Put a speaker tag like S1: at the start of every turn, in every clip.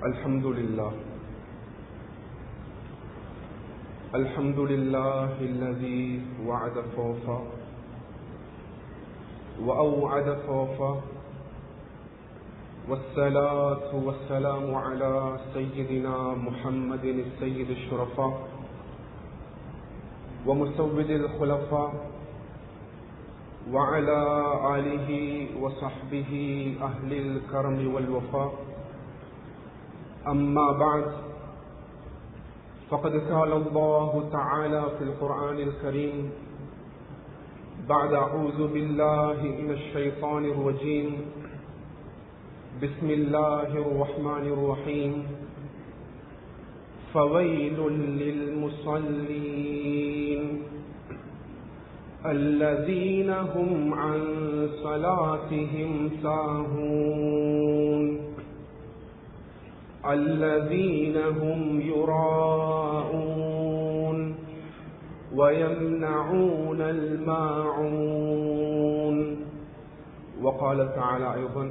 S1: الحمد لله الذي وعد فوفا وأوعد فوفا، والصلاة والسلام على سيدنا محمد السيد الشرفاء ومسود الخلفاء وعلى آله وصحبه أهل الكرم والوفاء. أما بعد، فقد قال الله تعالى في القرآن الكريم بعد أعوذ بالله من الشيطان الرجيم بسم الله الرحمن الرحيم: فويل للمصلين الذين هم عن صلاتهم ساهون الذين هم يراءون ويمنعون الماعون. وقال تعالى أيضا: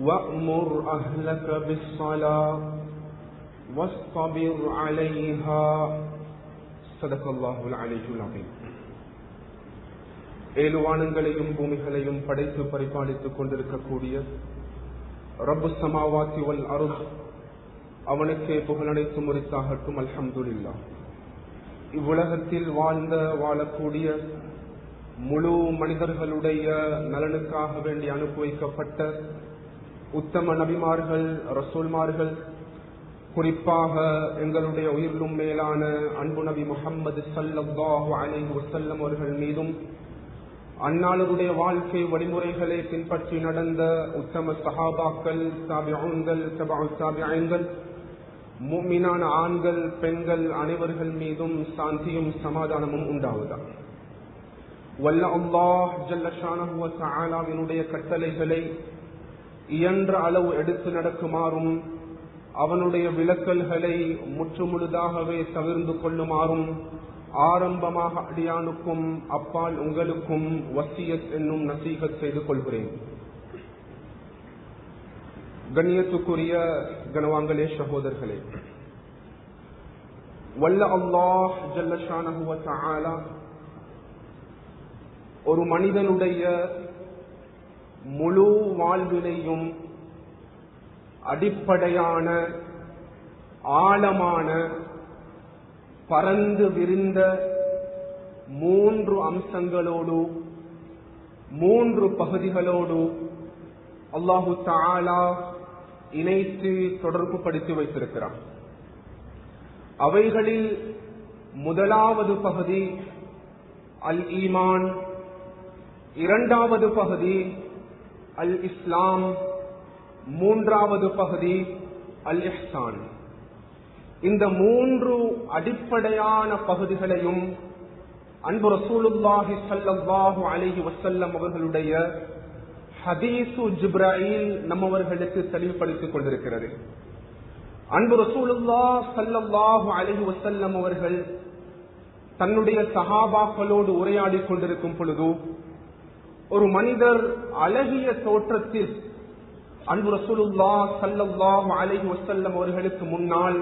S1: وأمر أهلك بالصلاة واصطبر عليها. صدق الله العلي العظيم. ஏழு வானங்களையும் பூமிகளையும் படைத்து பரிபாலித்துக் கொண்டிருக்கக்கூடிய ரப்பு ஸமாவாத்தி வல் அர்த், அவனுக்கே புகழனைத்தும் உரித்தாகட்டும். அல்ஹம்துலில்லாஹ். இவ்வுலகத்தில் வாழக்கூடிய முழு மனிதர்களுடைய நலனுக்காக வேண்டி அனுப்பி வைக்கப்பட்ட உத்தம நபிமார்கள், ரசூல்மார்கள், குறிப்பாக எங்களுடைய உயிரிலும் மேலான அன்பு நபி முஹம்மது ஸல்லல்லாஹு அலைஹி வஸல்லம் அவர்கள் மீதும், அன்னாளருடைய வாழ்க்கை வழிமுறைகளை பின்பற்றி நடந்த உத்தம சஹாபாக்கள், தாபிஊன்கள், தபஉ தாபிஈன்கள், முஃமினான ஆண்கள் பெண்கள் அனைவர்கள் மீதும் சாந்தியும் சமாதானமும் உண்டாவதாக. வல்ல அல்லாஹ் ஜல்ல ஷானஹு வ தஆலாவினுடைய கட்டளைகளை இயன்ற அளவு எடுத்து நடக்குமாறும், அவனுடைய விலக்கல்களை முற்றுமுழுதாகவே தவிர்ந்து கொள்ளுமாறும் ஆரம்பமாக அடியானுக்கும் அப்பால் உங்களுக்கும் வசியத் என்னும் நசீகத் செய்து கொள்கிறேன். கண்ணியத்துக்குரிய கனவான்களே, சகோதரர்களே, வல்ல அல்லாஹ் ஜல்ல ஷானஹு வ தஆலா ஒரு மனிதனுடைய முழு வாழ்வினையும் அடிப்படையான ஆழமான பரந்து விரிந்த மூன்று அம்சங்களோடு, மூன்று பகுதிகளோடு அல்லாஹு தஆலா இணைத்து தொடர்பு படுத்தி வைத்திருக்கிறார். அவைகளில் முதலாவது பகுதி அல் ஈமான், இரண்டாவது பகுதி அல் இஸ்லாம், மூன்றாவது பகுதி அல் இஹ்சான். இந்த மூன்று அடிப்படையான பகுதிகளையும் அன்பு ரசூலுல்லாஹி ஸல்லல்லாஹு அலைஹி வஸல்லம் அவர்களுடைய ஹதீஸு ஜிப்ராயில் நம்மவர்களுக்கு தெளிவுபடுத்திக் கொண்டிருக்கிறது. அன்பு ரசூலுல்லாஹ் ஸல்லல்லாஹு அலைஹி வஸல்லம் அவர்கள் தன்னுடைய சஹாபாக்களோடு உரையாடி கொண்டிருக்கும் பொழுது, ஒரு மனிதர் அழகிய தோற்றத்தில் அன்பு ரசூலுல்லாஹ் ஸல்லல்லாஹு அலைஹி வஸல்லம் அவர்களுக்கு முன்னால்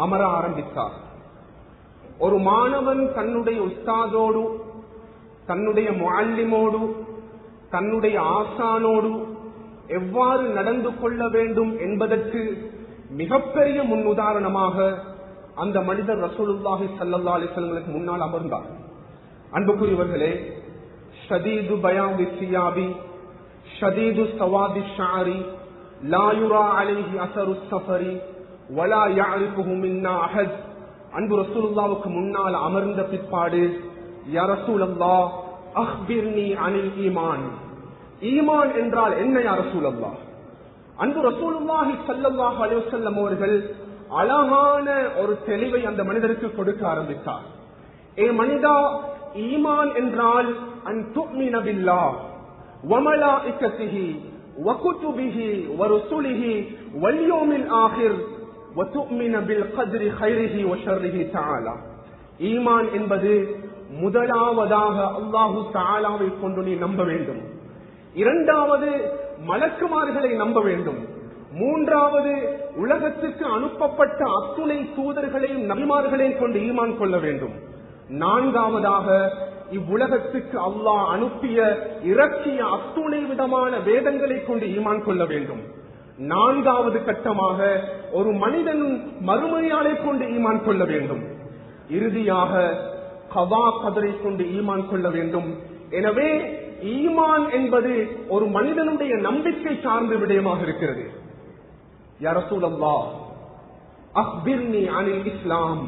S1: அமர ஆரம்பித்தார். ஒரு மாணவன் தன்னுடைய உஸ்தாதோடு, தன்னுடைய முஅல்லிமோடு, தன்னுடைய ஆசானோடு எவ்வாறு நடந்து கொள்ள வேண்டும் என்பதற்கு மிகப்பெரிய முன்னுதாரணமாக அந்த மனிதர் ரசூலுல்லாஹி ஸல்லல்லாஹு அலைஹி வஸல்லம் முன்னால் அமர்ந்தார். அன்புக்குரியவர்களே, ஷதீது பயாதி சியாபி ஷதீது சவாதி ஷாரி லா யுரா அலைஹி அஸரு ஸஃபரி வலா யஅரிஃபுஹு மின்னா அஹத். அன்பு ரசூலுல்லாஹ்வுக்கு முன்னால் அமர்ந்த பிற்பாடு, யா ரசூலல்லாஹ் அக்பிர்னி அனில் ஈமான், ஈமான் என்றால் என்ன யா ரசூலல்லாஹ்? அன்பு ரசூலுல்லாஹி ஸல்லல்லாஹு அலைஹி வஸல்லம் அவர்கள் அழகான ஒரு தெளிவை அந்த மனிதருக்கு கொடுக்க ஆரம்பித்தார். ஏ மனிதா, ஈமான் என்றால் அன் துஅ்மின பில்லாஹ் வ மலாயிகத்திஹி வ குதுபிஹி வ ருசுலிஹி வல் யௌமில் ஆகிர் வ துஅ்மின பில் கத்ரி கைரிஹி வ ஷர்ரிஹி தஆலா. ஈமான் என்பது முதலாவதாக அல்லாஹு தஆலாவை கொண்டு நீ நம்ப வேண்டும். இரண்டாவது மலக்குமார்களை நம்ப வேண்டும். மூன்றாவது, உலகத்துக்கு அனுப்பப்பட்ட அத்துணை தூதர்களையும் நபிமார்களையும் கொண்டு ஈமான் கொள்ள வேண்டும். நான்காவதாக, இவ்வுலகத்துக்கு அல்லாஹ் அனுப்பிய இறக்கிய அத்துணை விதமான வேதங்களை கொண்டு ஈமான் கொள்ள வேண்டும். நான்காவது கட்டமாக, ஒரு மனிதன் மறுமையாளை கொண்டு ஈமான் கொள்ள வேண்டும். இறுதியாக கதா கதரை கொண்டு ஈமான் கொள்ள வேண்டும். எனவே ஈமான் என்பது ஒரு மனிதனுடைய நம்பிக்கை சார்ந்த விடயமாக இருக்கிறது. யா ரசூலல்லாஹ், அக்பிர்னி அனில் இஸ்லாம்.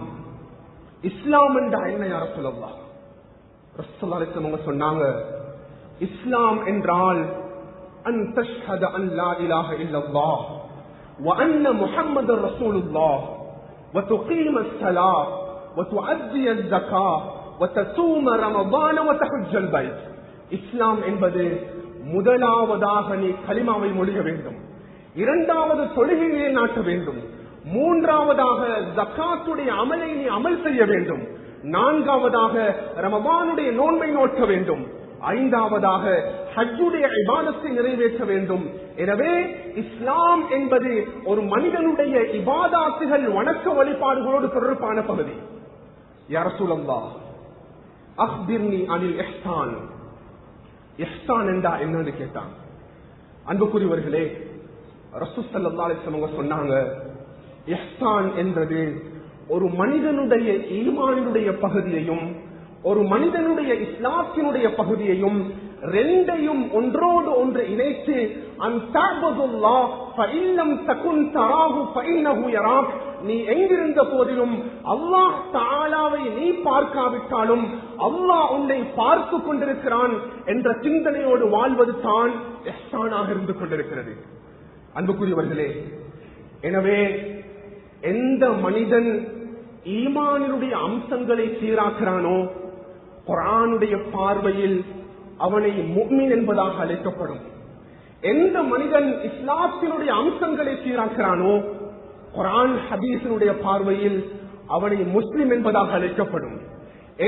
S1: இஸ்லாம் என்றா என்ன யா ரசூலல்லாஹ்? ரசூலுல்லாஹி அலைஹி வஸல்லம் சொன்னாங்க, இஸ்லாம் என்றால் அன் தஷ்ஹத அன் லா இலாஹ இல்லல்லாஹ் வ அன்ன முஹம்மதர் ரசூலுல்லாஹ் வ துகீம ஸ்ஸலாத் வ துஅத்திய ஸகாத் வ தஸூம ரமஸான வ தஹஜ்ஜல் பைத். இஸ்லாம் என்பது முதலாவதாக நீ கலிமாவை மொழிய வேண்டும், இரண்டாவது தொழுகையை நாட்ட வேண்டும், மூன்றாவதாக ஜகாத்துடைய அமலை நீ அமல் செய்ய வேண்டும், நான்காவதாக ரமபானுடைய நோன்பை நோக்க வேண்டும், ஐந்தாவதாக ஹஜ்ஜுடைய இபாதத்தை நிறைவேற்ற வேண்டும். எனவே இஸ்லாம் என்பது ஒரு மனிதனுடைய இபாதாத்துகள் வணக்க வழிபாடுகளோடு தொடர்பான பகுதி. யா ரசூலல்லாஹ், அக்பிர்னி அனில் இஹ்சான். இஹ்சான் என்றா என்னன்னு கேட்டான். அன்புக்குரியவர்களே, ரசூல் ஸல்லல்லாஹு அலைஹி வஸல்லம் சொன்னாங்க, இஹ்சான் என்றது ஒரு மனிதனுடைய ஈமானுடைய பகுதியையும் ஒரு மனிதனுடைய இஸ்லாத்தினுடைய பகுதியையும் ரெண்டையும் ஒன்றோடு ஒன்று இணைத்து நீ எங்கிருந்த போதிலும் அல்லாஹ் தஆலாவை நீ பார்க்காவிட்டாலும் அல்லாஹ் உன்னை பார்த்து கொண்டிருக்கிறான் என்ற சிந்தனையோடு வாழ்வது தான் இஹ்சானாக இருந்து கொண்டிருக்கிறது. அன்புக்குரியவர்களே, எனவே எந்த மனிதன் ஈமானினுடைய அம்சங்களை சீராக்கிறானோ குர்ஆனுடைய பார்வையில் அவனை முஃமின் என்பதாக அழைக்கப்படும். எந்த மனிதன் இஸ்லாத்தினுடைய அம்சங்களை சீராக்கிறானோ குர்ஆன் ஹதீஸினுடைய பார்வையில் அவனை முஸ்லிம் என்பதாக அழைக்கப்படும்.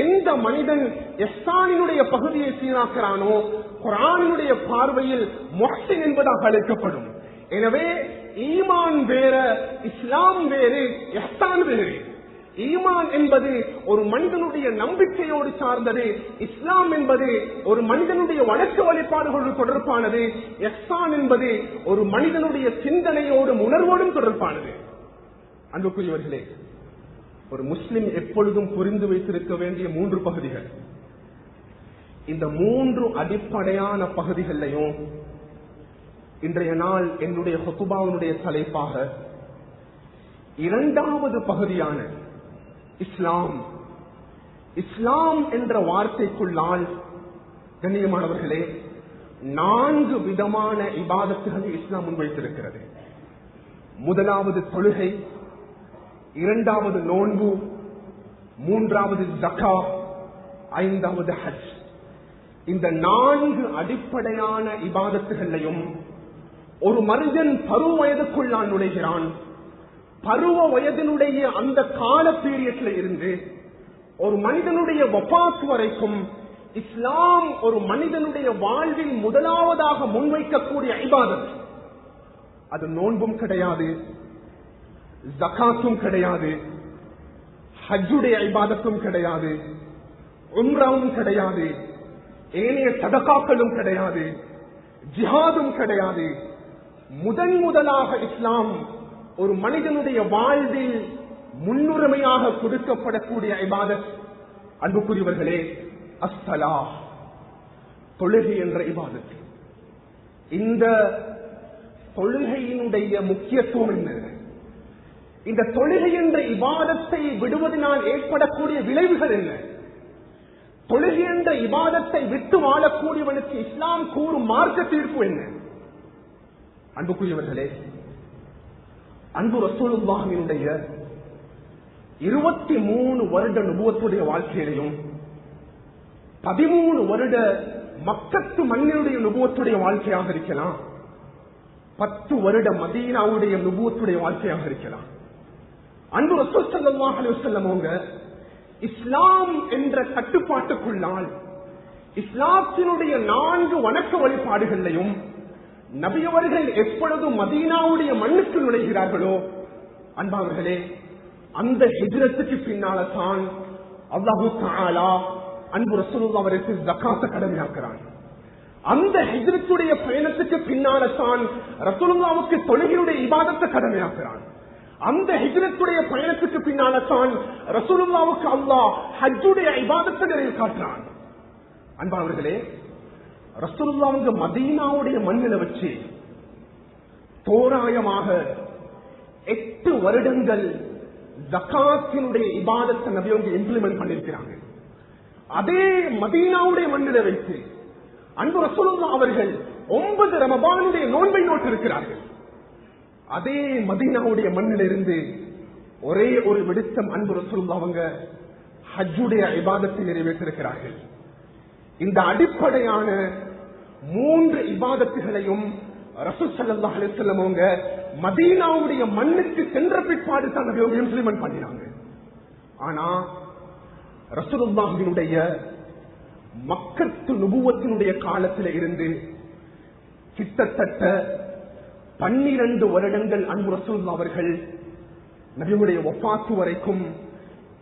S1: எந்த மனிதன் இஹ்சானினுடைய பகுதியை சீராக்கிறானோ குர்ஆனினுடைய பார்வையில் முஹ்சின் என்பதாக அழைக்கப்படும். எனவே ஈமான் வேற, இஸ்லாம் வேறு, இஹ்சான் வேறு. ஈமான் என்பது ஒரு மனிதனுடைய நம்பிக்கையோடு சார்ந்தது, இஸ்லாம் என்பது ஒரு மனிதனுடைய வணக்க வழிபாடுகளோடு தொடர்பானது, இஹ்சான் என்பது ஒரு மனிதனுடைய சிந்தனையோடும் உணர்வோடும் தொடர்பானது. அன்புக்குரியவர்களே, ஒரு முஸ்லிம் எப்பொழுதும் புரிந்து வைத்திருக்க வேண்டிய 3 பகுதிகள். இந்த 3 அடிப்படையான பகுதிகளையும் இன்றைய நாள் என்னுடைய ஹுத்பாவுடைய தலைப்பாக இரண்டாவது பகுதியான இஸ்லாம், இஸ்லாம் என்ற வார்த்தைக்குள்ளால் கண்ணியமானவர்களே 4 விதமான இபாதத்துகளை இஸ்லாம் முன்வைத்திருக்கிறது. முதலாவது தொழுகை, இரண்டாவது நோன்பு, மூன்றாவது ஜகாத், ஐந்தாவது ஹஜ். இந்த 4 அடிப்படையான இபாதத்துகளையும் ஒரு மனிதன் பருவ வயதுக்குள்ளான் நுழைகிறான். பருவ வயதினுடைய அந்த கால பீரியட்ல இருந்து ஒரு மனிதனுடைய வஃபாத் வரைக்கும் இஸ்லாம் ஒரு மனிதனுடைய வாழ்வில் முதலாவதாக முன்வைக்கக்கூடிய இபாதத். அது நோன்பும் கிடையாது, ஜகாத்தும் கிடையாது, ஹஜ்ஜுடைய இபாதத்தும் கிடையாது, உம்ராவும் கிடையாது, ஏனைய சதகாக்களும் கிடையாது, ஜிஹாதும் கிடையாது. முதலாக இஸ்லாம் ஒரு மனிதனுடைய வாழ்வில் முன்னுரிமையாக கொடுக்கப்படக்கூடிய இபாதத், அன்புக்குரியவர்களே, அஸ்ஸலாஹ், தொழுகை என்ற இபாதத். இந்த தொழுகையினுடைய முக்கியத்துவம் என்ன? இந்த தொழுகை என்ற இபாதத்தை விடுவதனால் ஏற்படக்கூடிய விளைவுகள் என்ன? தொழுகை என்ற இபாதத்தை விட்டு வாழக்கூடியவனுக்கு இஸ்லாம் கூறும் மார்க்க தீர்ப்பு என்ன? அன்புக்குரியவர்களே, அன்பு ரசூலுல்லாஹினுடைய 23 வருட நுபுவத்துடைய வாழ்க்கையிலையும் 13 வருட மக்கத்து மண்ணினுடைய நுபுவத்துடைய வாழ்க்கையாக இருக்கலாம், 10 வருட மதீனாவுடைய நுபுவத்துடைய வாழ்க்கையாக இருக்கலாம். அன்பு ரசூல் ஸல்லல்லாஹு அலைஹி வஸல்லம் அவங்க இஸ்லாம் என்ற கட்டுப்பாட்டுக்குள்ளால் இஸ்லாத்தினுடைய 4 வணக்க வழிபாடுகளையும் நபியவர்கள் எப்பொழுது மதீனாவுடைய மண்ணுக்கு நுழைகிறார்களோ அன்பாவர்களே, அந்த ஹிஜ்ரத்துக்கு பின்னால தான் அல்லாஹு தஆலா அன்பு ரசூலுல்லாஹ் அவருக்கு ஜகாத்தை கடமையாக்குறான். அந்த ஹிஜ்ரத்துடைய பயணத்துக்கு பின்னால தான் ரசூலுல்லாஹ்வுக்கு தொழுகையுடைய இபாதத்தை கடமையாக்குறான். அந்த ஹிஜ்ரத்துடைய பயணத்துக்கு பின்னால தான் ரசூலுல்லாஹ்வுக்கு அல்லாஹ் ஹஜ்ஜுடைய இபாதத்தை நிறைவு காட்டுறான். அன்பாவர்களே, ரசூலுல்லாஹ் மதீனாவுடைய மண்ணில வச்சு தோராயமாக 8 வருடங்கள் ஜகாத்தினுடைய இபாதத்தை நபி அவங்க இம்ப்ளிமெண்ட் பண்ணிருக்கிறாங்க. அதே மதீனாவுடைய மண்ணில வைத்து அன்பு ரசூலுல்லாஹ் அவர்கள் 9 ரமபானுடைய நோன்பை நோட்டு இருக்கிறார்கள். அதே மதீனாவுடைய மண்ணிலிருந்து ஒரே ஒரு விடுத்தம் அன்பு ரசூலுல்லாஹ் அவங்க ஹஜ்ஜுடைய இபாதத்தை நிறைவேற்றிருக்கிறார்கள். இந்த அடிப்படையான 3 இபாதத்துகளையும் ரசூல் ஸல்லல்லாஹு அலைஹி வஸல்லம் அவங்க மதீனாவுடைய மண்ணுக்கு சென்ற பிற்பாடு தான் இம்ப்ளிமெண்ட் பண்ணினாங்க. ஆனா ரசூலுல்லாஹ்வினுடைய மக்கத்து நுபுவத்தினுடைய காலத்தில் இருந்து கிட்டத்தட்ட 12 வருடங்கள் அன்பு ரசூலுல்லாஹ் அவர்கள் நபியுடைய வஃபாத்து வரைக்கும்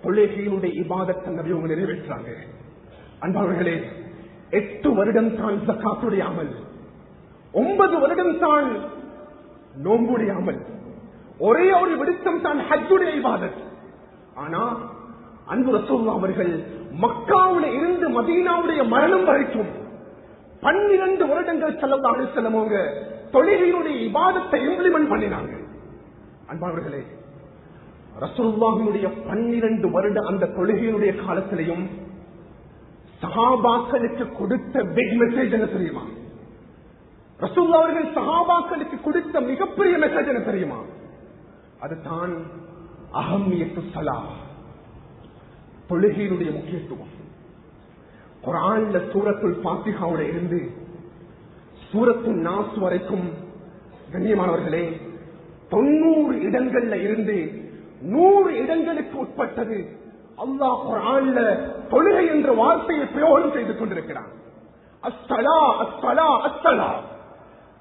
S1: தொழுகையினுடைய இபாதத்தை நபி அவங்க நிறைவேற்றாங்க. அன்பர்களே, 8 வருடம் தான் ஜகாத்துடைய அமல், 9 வருடம் தான் நோம்புடைய அமல், ஒரே ஒரு விடுத்தம் தான் ஹஜ்ஜுடைய இபாதத். ஆனா அன்பு ரசூலுல்லாஹ் அவர்கள் மக்காவுல இருந்து மதீனாவுடைய மரணம் வரைக்கும் 12 வருடங்கள் ஸல்லல்லாஹு அலைஹி வஸல்லம் அவங்க தொழுகையினுடைய இபாதத்தை இம்ப்ளிமெண்ட் பண்ணினாங்க. அன்பானவர்களே, ரசூலுல்லாஹ்வுடைய 12 வருட அந்த தொழுகையினுடைய காலத்திலையும் சஹாபாக்களுக்கு கொடுத்த பிக் மெசேஜ் என்ன தெரியுமா? ரசூலுல்லாஹ் அவர்கள் சஹாபாக்களுக்கு கொடுத்த மிகப்பெரிய மெசேஜ் என்ன தெரியுமா? அதுதான் அஹம்மியத்து ஸலாத், தொழுகையினுடைய முக்கியத்துவம். குர்ஆன்ல சூரத்துல் ஃபாத்திஹாவுல இருந்து சூரத்துல் நாஸ் வரைக்கும் கண்ணியமானவர்களே 90 இடங்கள்ல இருந்து 100 இடங்களுக்கு உட்பட்டது அல்லாஹ் குர்ஆன்ல தொழுகை என்ற வார்த்தையை பிரயோகம் செய்து கொண்டிருக்கிறான். அஸ்ஸலா அஸ்ஸலா அஸ்ஸலா,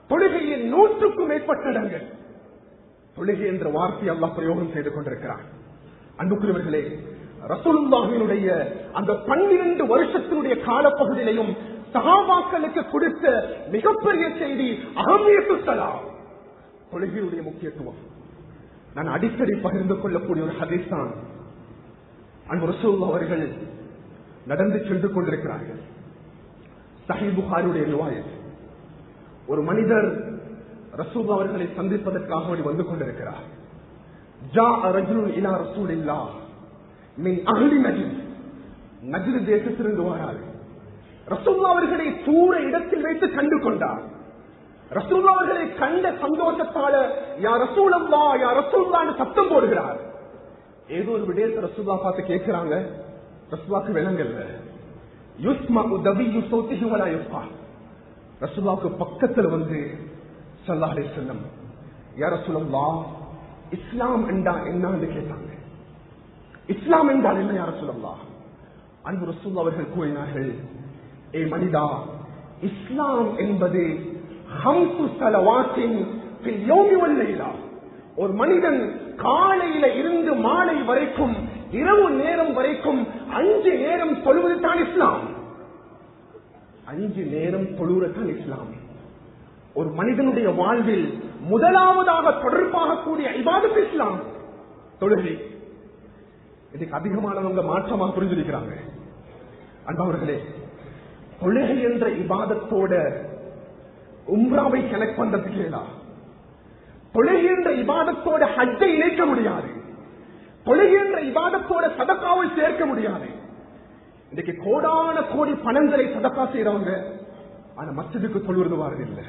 S1: தொழுகையில் 100க்கும் மேற்பட்ட இடங்கள் தொழுகை என்ற வார்த்தையை அல்லாஹ் பிரயோகம் செய்து கொண்டிருக்கிறான். அன்புக்குரியவர்களே, ரசூலுல்லாஹினுடைய அந்த 12 வருஷத்தினுடைய காலப்பகுதியிலையும் சஹாபாக்களுக்கு கொடுத்த மிகப்பெரிய செய்தி அஹம்மியத்து ஸலாத், தொழுகையுடைய முக்கியத்துவம். நான் அடிக்கடி பகிர்ந்து கொள்ளக்கூடிய ஒரு ஹதீஸ் தான். அன்பு ரசூலுல்லாஹ் அவர்கள் நடந்து சென்று கொண்டிருக்கிறார்கள். சஹீஹ் புகாரியுடைய ரிவாயத். ஒரு மனிதர் ரசூலுல்லாஹ் அவர்களை சந்திப்பதற்காக வந்து கொண்டிருக்கிறார். ஜாஅ ரஜுலுன் இலா ரசூலில்லாஹ் மின் அஹ்லி நஜ்த், நஜ்த் தேசத்திலிருந்து வரார். ரசூலுல்லாஹ் அவர்களை தூர இடத்தில் வைத்து கண்டு கொண்டார். ரசூலுல்லாஹ் அவர்களை கண்ட சந்தோஷத்தால யா ரசூலல்லாஹ் யா ரசூலுல்லாஹ்னு சத்தம் போடுகிறார். ஏதோ ஒரு விடயத்தை ரசூலுல்லாஹ் பார்த்து கேட்கிறாங்க. ரசூலுல்லாஹ்க்கு விளங்கல்ல. யுஸ்மஉ தபியு ஸௌதிஹி வலா யுஸ்மா. ரசூலுல்லாஹ்க்கு பக்கத்துல வந்து ஸல்லல்லாஹு அலைஹி வஸல்லம் யா ரசூலல்லாஹ் இஸ்லாம் என்றா என்னன்னு கேட்டாங்க. இஸ்லாம் என்றால் என்ன யா ரசூலல்லாஹ்? அன்பு ரசூலுல்லாஹ் அவர்கள் கூறினார்கள், ஏ மனிதா, இஸ்லாம் என்பது 5 ஸலவாத்தின் ஃபில் யௌமி வல் லைலா, ஒரு மனிதன் காலையில இருந்து மாலை வரைக்கும் இரவு நேரம் வரைக்கும் 5 நேரம் தொழுவது தான் இஸ்லாம். 5 நேரம் தொழுவது தான் இஸ்லாம். ஒரு மனிதனுடைய வாழ்வில் முதலாவதாக தொடர்பாக கூடிய இபாதத் இஸ்லாம், தொழுகை. இதுக்கு அதிகமானவங்க மாற்றமாக புரிஞ்சிருக்கிறாங்க. அன்பவர்களே, தொழுகை என்ற இபாதத்தோட உம்ராவை கனெக்ட் பண்றதுக்கு இல்லா, தொழுகை என்ற இபாதத்தோட ஹஜ்ஜை இணைக்க முடியாது, தொழுகை என்ற இபாதத்தோட சதக்காவை சேர்க்க முடியாது. இன்னைக்கு கோடான கோடி பணங்களை சதக்கா செய்யறவங்க ஆனா மஸ்ஜிதுக்கு தொழுவது வாரதில்லை.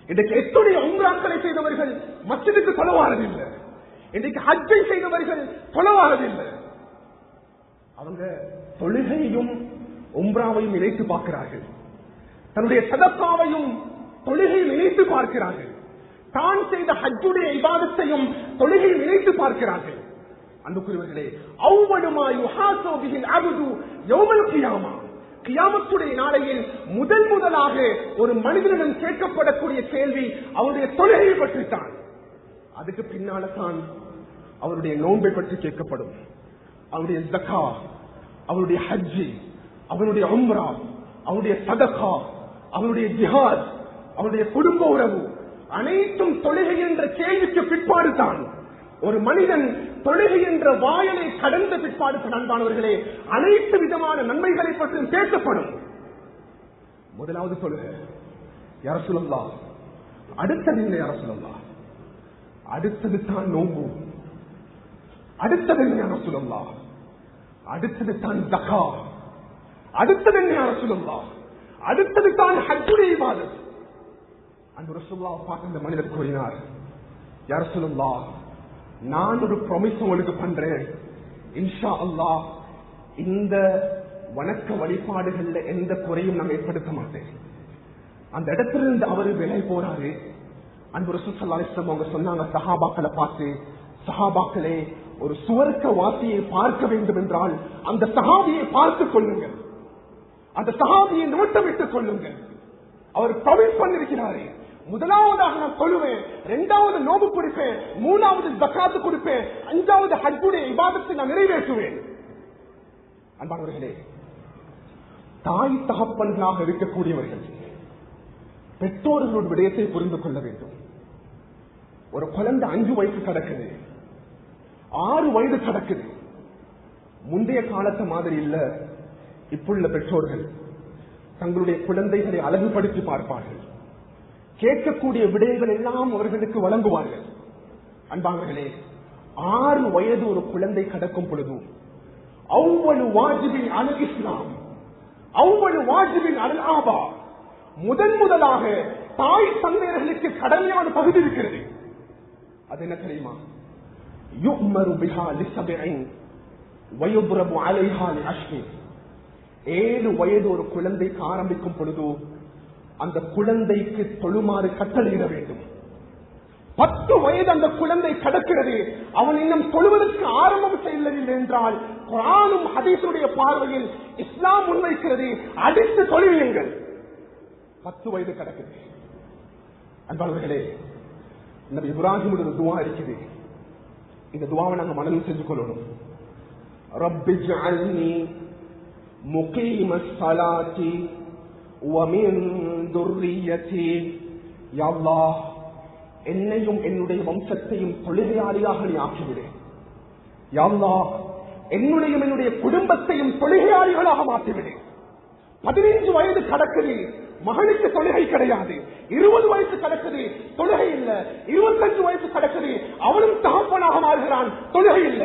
S1: இன்றைக்கு எத்துடைய உம்ராக்களை செய்தவர்கள் மஸ்ஜிதுக்கு தொழவாரதில்லை. இன்றைக்கு ஹஜ்ஜை செய்தவர்கள் தொழவாரதில்லை. அவங்க தொழுகையும் உம்ராவையும் இணைத்து பார்க்கிறார்கள், தன்னுடைய சதக்காவையும் தொழுகையும் இணைத்து பார்க்கிறார்கள், தான் செய்த ஹஜ்ஜுடைய இபாதத்தையும் தொழுகையும் இணைத்து பார்க்கிறார்கள். அன்புக்குரியவர்களே, அவ்வளமா யுஹாஸு பிஹில் அப்து யௌமல் கியாமா, கியாமத்துடைய நாளையில் முதலாக ஒரு மனிதனிடம் கேட்கப்படக்கூடிய கேள்வி அவருடைய தொழுகையை பற்றித்தான். அதுக்கு பின்னால தான் அவருடைய நோன்பை பற்றி கேட்கப்படும், அவருடைய ஜக்கா, அவருடைய ஹஜ்ஜி, அவருடைய உம்ரா, அவருடைய சதகா, அவருடைய ஜிஹாத், அவருடைய குடும்ப உறவு அனைத்தும் தொழுகை என்ற கேள்விக்கு பிற்பாடு தான் ஒரு மனிதன் தொழுகை என்ற வாயலை கடந்த பிற்பாடு அன்பானவர்களே அனைத்து விதமான நன்மைகளை பற்றி பேசப்படும். முதலாவது தொழுகை யா ரசூலல்லாஹ், அடுத்தது என்ன யா ரசூலல்லாஹ், அடுத்தது தான் நோன்பு, அடுத்தது என்ன யா ரசூலல்லாஹ், அடுத்தது தான் ஜக்கா, அடுத்தது என்ன யா ரசூலல்லாஹ், அடுத்தது தான் ஹஜ்ஜுடைய இபாதத். அந்த ரசூலுல்லாஹ் பார்த்து இந்த மனிதர் கூறினார், யா ரசூலல்லாஹ், நான் ஒரு ப்ராமிஸ் உங்களுக்கு பண்றேன், இன்ஷா அல்லாஹ் இந்த வணக்க வழிபாடுகள்ல எந்த குறையும் நான் ஏற்படுத்த மாட்டேன். அந்த இடத்திலிருந்து அவரு விலை போறாரு. அந்த ரசூல் ஸல்லல்லாஹு அலைஹி வஸல்லம் அவங்க சொன்னாங்க சஹாபாக்களை பார்த்து, சஹாபாக்களே ஒரு சுவர்க்க வாசியை பார்க்க வேண்டும் என்றால் அந்த சஹாபியை பார்த்துக் கொள்ளுங்கள், அந்த சஹாபியை நோட்டமிட்டுக் கொள்ளுங்கள். அவர் ப்ராமிஸ் பண்ணிருக்கிறாரு, முதலாவதாக நான் சொல்லுவேன், இரண்டாவது நோன்பு கொடுப்பேன், மூணாவது ஜக்காத்து கொடுப்பேன், அஞ்சாவது ஹஜ்ஜுடைய இபாதத்தை நான் நிறைவேற்றுவேன். அன்பானவர்களே, தாய் தகப்பன்களாக இருக்கக்கூடியவர்கள் பெற்றோர்களோட விடயத்தை புரிந்து கொள்ள வேண்டும். ஒரு குழந்தை 5 வயசு கடக்குது, 6 வயது கடக்குது. முந்தைய காலத்து மாதிரி இல்ல. இப்புள்ள பெற்றோர்கள் தங்களுடைய குழந்தைகளை அழகுபடுத்தி பார்ப்பார்கள், கேட்கக்கூடிய விடயங்கள் எல்லாம் அவர்களுக்கு வழங்குவார்கள். அன்பானவர்களே, 6 வயது ஒரு குழந்தை கடக்கும் பொழுது அவ்வளவு வாஜிபின் அல் இஸ்லாம், அவ்வளவு வாஜிபின் அல் ஆபா, முதலாக தாய் தந்தையர்களுக்கு கடமையான பகுதி இருக்கிறது. அது என்ன தெரியுமா? யுமரு பிஹா லிஸபஇன் வயுத்ரபு அலைஹா லிஅஷ்ரின். 7 வயது ஒரு குழந்தைக்கு ஆரம்பிக்கும் பொழுது அந்த குழந்தைக்கு தொழுமாறு கட்டளையிட வேண்டும். 10 வயது அந்த குழந்தை கடக்கிறது, அவன் இன்னும் தொழுவதற்கு ஆரம்பம் செய்யவில்லை என்றால் குர்ஆனும் ஹதீஸுடைய பார்வையில் இஸ்லாம் முன்வைக்கிறது, அடித்து தொழுவீங்கள். 10 வயது கடக்குது. அன்பானவர்களே, நபி இப்ராஹிமுடைய துஆ இருக்குது. இந்த துஆவை நாங்கள் மனனம் செஞ்சு கொள்ளணும். ரப்பி ஜஅல்னி முகீமஸ் ஸலாத்தி வமின் துர்ரிய்யதி. யா அல்லாஹ், என்னையும் என்னுடைய வம்சத்தையும் தொழுகையாளியாக நீ ஆக்கிவிடு. யா அல்லாஹ், என்னுடைய குடும்பத்தையும் தொழுகையாளிகளாக மாற்றிவிடு. 15 வயது கடக்குது, மகனுக்கு தொழுகை கிடையாது. 20 வயசு கடக்குது, தொழுகை இல்ல. 25 வயசு கடக்குது, அவனும் தகப்பனாக மாறுகிறான், தொழுகை இல்ல.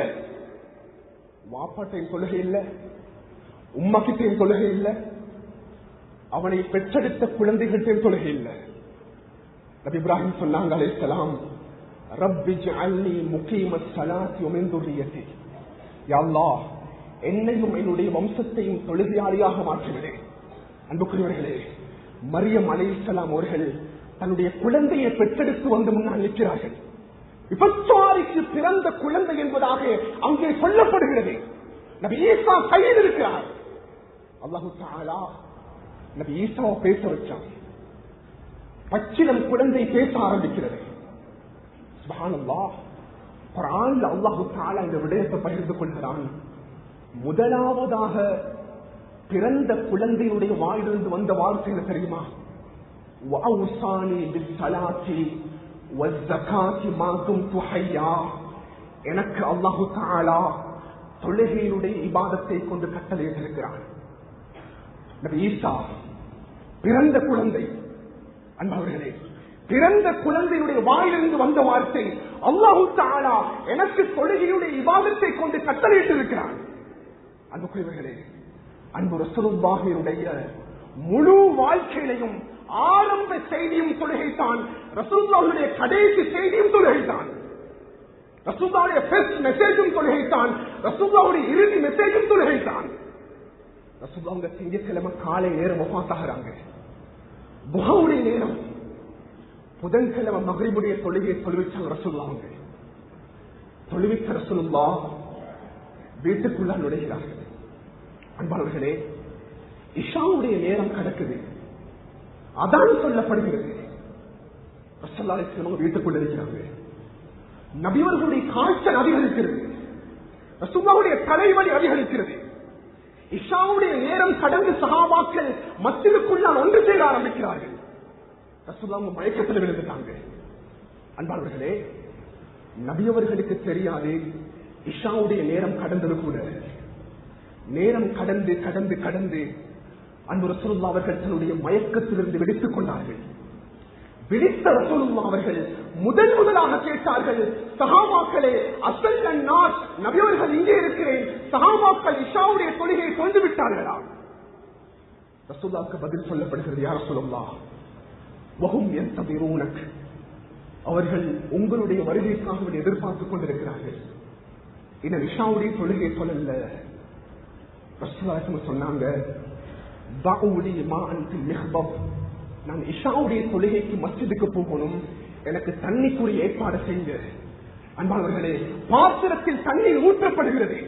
S1: வாப்பாட்டையும் தொழுகை இல்ல, உம்மக்கிட்டையும் தொழுகை இல்ல, அவனை பெற்றெடுத்த குழந்தைகிட்டையும் தொழுகை இல்ல. நபி இப்ராஹிம் சொன்னாங்க அலைஹிஸ்ஸலாம், ரப்பி ஜஅல்னி முகீமஸ் ஸலாத்தி வ மின் துர்ரிய்யதி. யா அல்லாஹ், என்னையும் என்னுடைய வம்சத்தையும் தொழுகையாளியாக மாற்றிவிடு. அன்புக்குரியவர்களே, மரியம் அலைஹிஸ்ஸலாம் அவர்கள் தன்னுடைய குழந்தையை பெற்றெடுத்து வந்து முன்னால் நிற்கிறார்கள். விபச்சாரிக்கு பிறந்த குழந்தை என்பதாக அங்கே சொல்லப்படுகிறது. நபி ஈசா கையில் இருக்கிறார். அல்லாஹு தஆலா நபி ஈசாவை பேச வச்சான். பச்சிலம் குழந்தை பேச ஆரம்பிக்கிறது. சுப்ஹானல்லாஹ், குர்ஆன்ல அல்லாஹு தஆலா இந்த விடயத்தை பகிர்ந்து கொள்கிறான். முதலாவதாக பிறந்த குழந்தையுடைய வாயிலிருந்து வந்த வார்த்தை என்ன தெரியுமா? வஅவுசானி பிஸ்ஸலாத்தி வஸ்ஸகாத்தி மா குன்து ஹய்யா. எனக்கு அல்லாஹு தஆலா தொழுகையுடைய இபாதத்தை கொண்டு கட்டளையிட்டிருக்கிறான். நபி ஈசா பிறந்த குழந்தை. அன்பவர்களே, பிறந்த குழந்தையுடைய வாயிலிருந்து வந்த வார்த்தை, அல்லாஹு தஆலா எனக்கு தொழுகையுடைய இபாதத்தை கொண்டு கட்டளையிட்டிருக்கிறான். அன்புக்குரியவர்களே, அன்பு ரசூலுல்லாஹினுடைய முழு வாழ்க்கையிலையும் ஆரம்ப செய்தியும் தொழுகைத்தான், ரசூலுல்லாஹுடைய கடைசி செய்தியும் தொழுகைத்தான், ரசூலுல்லாஹுடைய ஃபர்ஸ்ட் மெசேஜும் தொழுகைத்தான், ரசூலுல்லாஹுடைய இறுதி மெசேஜும் தொழுகைத்தான். ரசூலுல்லாஹ் திங்கட்கிழமை காலை நேரம் வஃபாத்தாகிறாங்க. துஹாவுடைய நேரம், புதன்கிழமை மக்ரிபுடைய தொழுகையை தொழுவிச்சாங்க ரசூலுல்லாஹ். தொழுவித்த ரசூலுல்லாஹ் வீட்டுக்குள்ள நுழைகிறார்கள். அன்பானவர்களே, இஷாவுடைய நேரம் கடக்குது, அதான் சொல்லப்படுகிறது. ரசூலுல்லாஹி அலைஹி வஸல்லம் வீட்டுக்குள்ள இருக்கிறாங்க. நபியவர்களுடைய காய்ச்சல் அதிகரிக்கிறது, ரசூலுல்லாஹுடைய தலைவலி அதிகரிக்கிறது. இஷாவுடைய நேரம் கடந்து சஹாபாக்கள் மஸ்ஜிதுக்குள்ளால் ஒன்று சேர ஆரம்பிக்கிறார்கள். ரசூலுல்லாஹ் மயக்கத்தில் விழுந்துட்டாங்க. அன்பானவர்களே, நபியவர்களுக்கு தெரியாது இஷாவுடைய நேரம் கடந்தது கூட. நேரம் கடந்து கடந்து கடந்து அன்பு ரசூலுல்லாஹ் அவர்கள் தன்னுடைய மயக்கத்திலிருந்து வெடித்துக் கொண்டார்கள். விழித்த ரசூலுல்லாஹ் அவர்கள் முதலாக கேட்டார்கள், சஹாபாக்களே, அசல் நாஸ் நபியவர்கள் இங்கே இருக்கிறேன், சஹாபாக்கள் இஷாவுடைய தொழுகையை தொழுது விட்டார்களா? ரசூலுல்லாஹ்வுக்கு பதில் சொல்லப்படுகிறது, யா ரசூலுல்லாஹ், வஹும் யன்தபிரூனக், அவர்கள் உங்களுடைய வருகைக்காக எதிர்பார்த்துக் கொண்டிருக்கிறார்கள். இந்த இஷாவுடைய தொழுகையை சொல்லல. ரசூலுல்லாஹ் சொன்னாங்க, பஉலி மா அன்தி மிஹ்பப், நான் இஷாவுடைய தொழுகைக்கு மஸ்ஜிதுக்கு போகணும், எனக்கு தண்ணிக்குரிய ஏற்பாடு செய்யுங்க. அன்பானவர்களே, பாத்திரத்தில் தண்ணீர் ஊற்றப்படுகிறது.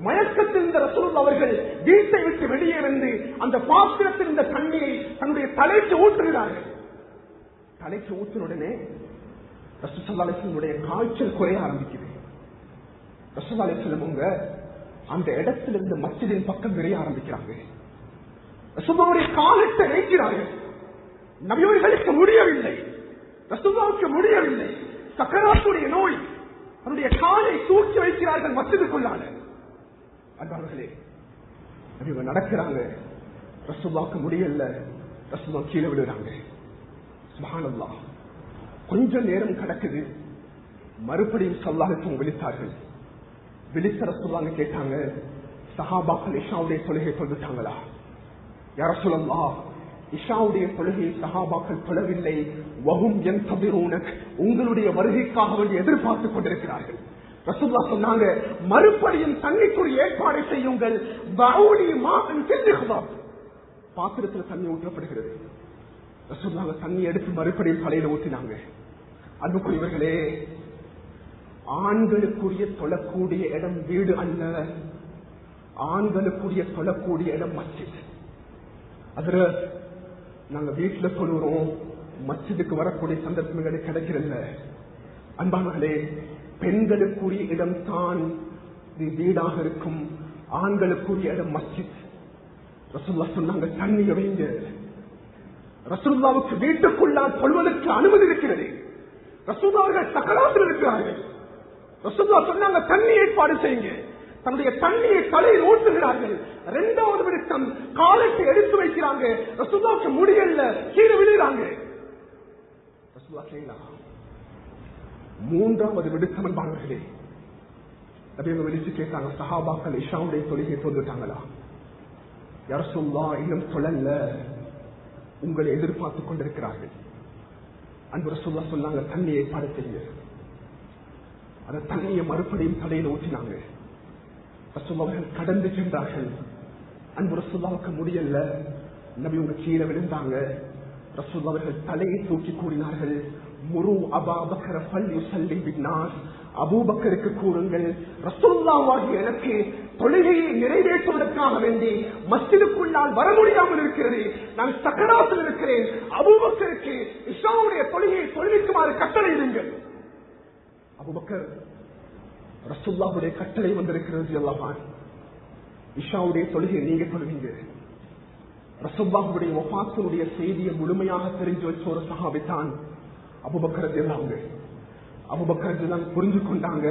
S1: மயக்கத்தில் இருந்த ரசூலுல்லாஹ் அவர்கள் வீட்டை விட்டு வெளியே வந்து அந்த பாத்திரத்தில் இருந்த தண்ணீரை தன்னுடைய தலைக்கு ஊற்றுகிறார்கள். தலைக்கு ஊற்றினுடனே ரசூலுல்லாஹி அலைஹி வஸல்லம் காய்ச்சல் குறைய ஆரம்பிக்குது. ரசூலுல்லாஹி அலைஹி வஸல்லம் அந்த இடத்திலிருந்து மஸ்ஜிதின் பக்கம் விரைய ஆரம்பிக்கிறாங்க. ரசூலுல்லாஹ்வுடைய காலத்தை வைக்கிறார்கள். நபியவர்களுக்கு முடியவில்லை, ரசூலுல்லாஹ்வுக்கு முடியவில்லை. சக்கராத்துடைய நோய், அவருடைய காலை தூக்கி வைக்கிறார்கள் மஸ்ஜிதுக்குள்ளான. அன்பானவர்களே, நபியவர்கள் நடக்கிறாங்க, ரசூலுல்லாஹ்வுக்கு முடியல, ரசூலுல்லாஹ் கீழே விடுறாங்க. சுப்ஹானல்லாஹ். கொஞ்ச நேரம் கடக்குது, மறுபடியும் ஸல்லல்லாஹு விழித்தார்கள். விழித்த ரசூலுல்லாஹ் கேட்டாங்க, சஹாபாக்கள் இஷாவுடைய தொழுகை தொழுதுட்டாங்களா? யா ரசூலல்லாஹ், இஷாவுடைய தொழுகையை சஹாபாக்கள் தொழவில்லை, வஹும் யன்தபிரூனக், உங்களுடைய வருகைக்காக வேண்டி எதிர்பார்த்துக் கொண்டிருக்கிறார்கள். ரசூலுல்லாஹ் சொன்னாங்க, மறுபடியும் தண்ணிக்குரிய ஏற்பாடு செய்யுங்கள். பஉலி மாஅன் ஃபில் மிஹ்பப், பாத்திரத்தில் தண்ணி ஊற்றப்படுகிறது. ரசூலுல்லாஹ் தண்ணி எடுத்து மறுபடியும் தலையில ஊற்றினாங்க. அன்புக்குரியவர்களே, ஆண்களுக்குரிய தொழக்கூடிய இடம் வீடு அல்ல, ஆண்களுக்குரிய தொழக்கூடிய இடம் மஸ்ஜித். அதுல நாங்க வீட்டுல சொல்லுறோம், மஸ்ஜிதுக்கு வரக்கூடிய சந்தர்ப்பங்கள் கிடைக்கிறல்ல. அன்பானவர்களே, பெண்களுக்குரிய இடம் தான் வீடாக இருக்கும், ஆண்களுக்குரிய இடம் மஸ்ஜித். ரசூலுல்லாஹ் சொன்னாங்க, தண்ணீர் வைங்க. ரசூலுல்லாஹ்வுக்கு வீட்டுக்குள்ளால் சொல்வதற்கு அனுமதி இருக்கிறது. ரசூலுல்லாஹ் அவர்கள் சக்கராத்தில் இருக்கிறார்கள். ரசூலுல்லாஹ் சொன்னாங்க, தண்ணி ஏற்பாடு செய்யுங்க. தன்னுடைய தண்ணியை தலையில் ஊற்றுகிறார்கள். இரண்டாவது விருத்தம் காலத்தை எடுத்து வைக்கிறாங்க. ரசூலுல்லாஹ்வுக்கு முடியல, கீழே விழுகிறாங்க. ரசூலுல்லாஹ் செய்யலாம். மூன்றாவது விடுத்தம் என்பார்களே, நபியவர்கள் விழிச்சு கேட்டாங்க, சஹாபாக்கள் இஷாவுடைய தொழுகையை தொழுதுட்டாங்களா? யா ரசூலுல்லாஹ், இன்னும் சொல்லல, உங்களை எதிர்பார்த்துக் கொண்டிருக்கிறார்கள். அன்பு ரசூலுல்லாஹ் சொன்னாங்க, தண்ணியை ஏற்பாடு செய்யுங்க. அந்த தண்ணியை மறுபடியும் தலையில் ஊற்றினாங்க. ரசூலுல்லாஹ் அவர்கள் கடந்து சென்றார்கள். அன்பு ரசூலுல்லாஹ்வுக்கு முடியல, நபி உங்க கீழே விழுந்தாங்க. ரசூலுல்லாஹ் அவர்கள் தலையை தூக்கி கூறினார்கள், முரு அபா பக்கர ஃபல்யுஸல்லி பின்னாஸ், அபூபக்கருக்கு கூறுங்கள், ரசூலுல்லாஹ் எனக்கு தொழுகையை நிறைவேற்றுவதற்காக வேண்டி மஸ்ஜிதுக்குள்ளால் வர முடியாமல் இருக்கிறது, நான் சக்கராத்தில் இருக்கிறேன், அபூபக்கருக்கு இஷாவுடைய தொழுகையை தொழுவிக்குமாறு கட்டளையிடுங்கள். அபூபக்கர், ரசூலுல்லாஹ்வுடைய கட்டளை வந்திருக்கிறது அல்லவா, இஷாவுடைய தொழுகையை நீங்க தொழுவீங்க. ரசூலுல்லாஹ்வுடைய வஃபாத்தினுடைய செய்தியை முழுமையாக தெரிஞ்சு வச்ச ஒரு சஹாபி தான் அபூபக்கர் ரலியல்லாஹு அன்ஹு. அபூபக்கர் ரலியல்லாஹு அன்ஹு புரிஞ்சு கொண்டாங்க,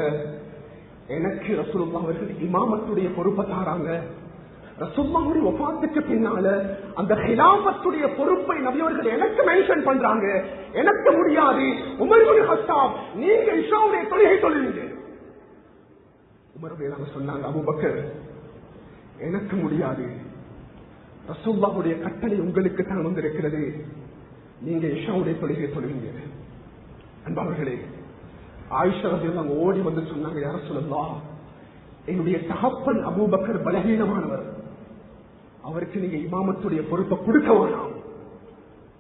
S1: எனக்கு ரசூலுல்லாஹ் அவர்கள் இமாமத்துடைய பொறுப்பை தாராங்க. ரசூலுல்லாஹ்வுடைய வஃபாத்துக்கு பின்னால அந்த ஹிலாஃபத்துடைய பொறுப்பை நபியவர்கள் எனக்கு மென்ஷன் பண்றாங்க, எனக்கு முடியாது. உமர் இப்னு கத்தாப், நீங்க இஷாவுடைய தொழுகை தொழுவீங்க. உமர் ரலியல்லாஹு சொன்னாங்க, அபூபக்கர் எனக்கு முடியாது, ரசூலுல்லாஹ்வுடைய கட்டளை உங்களுக்கு தான் வந்திருக்கிறது, நீங்க இஷாவுடைய தொழுகை தொழுவீங்க. அன்பானவர்களே, ஆயிஷா ரலியல்லாஹு ஓடி வந்து சொன்னாங்க, யா ரசூலல்லாஹ், என்னுடைய தகப்பன் அபூபக்கர் பலகீனமானவர், அவருக்கு நீங்க இமாமத்துடைய பொறுப்பை கொடுக்க வேணாம்.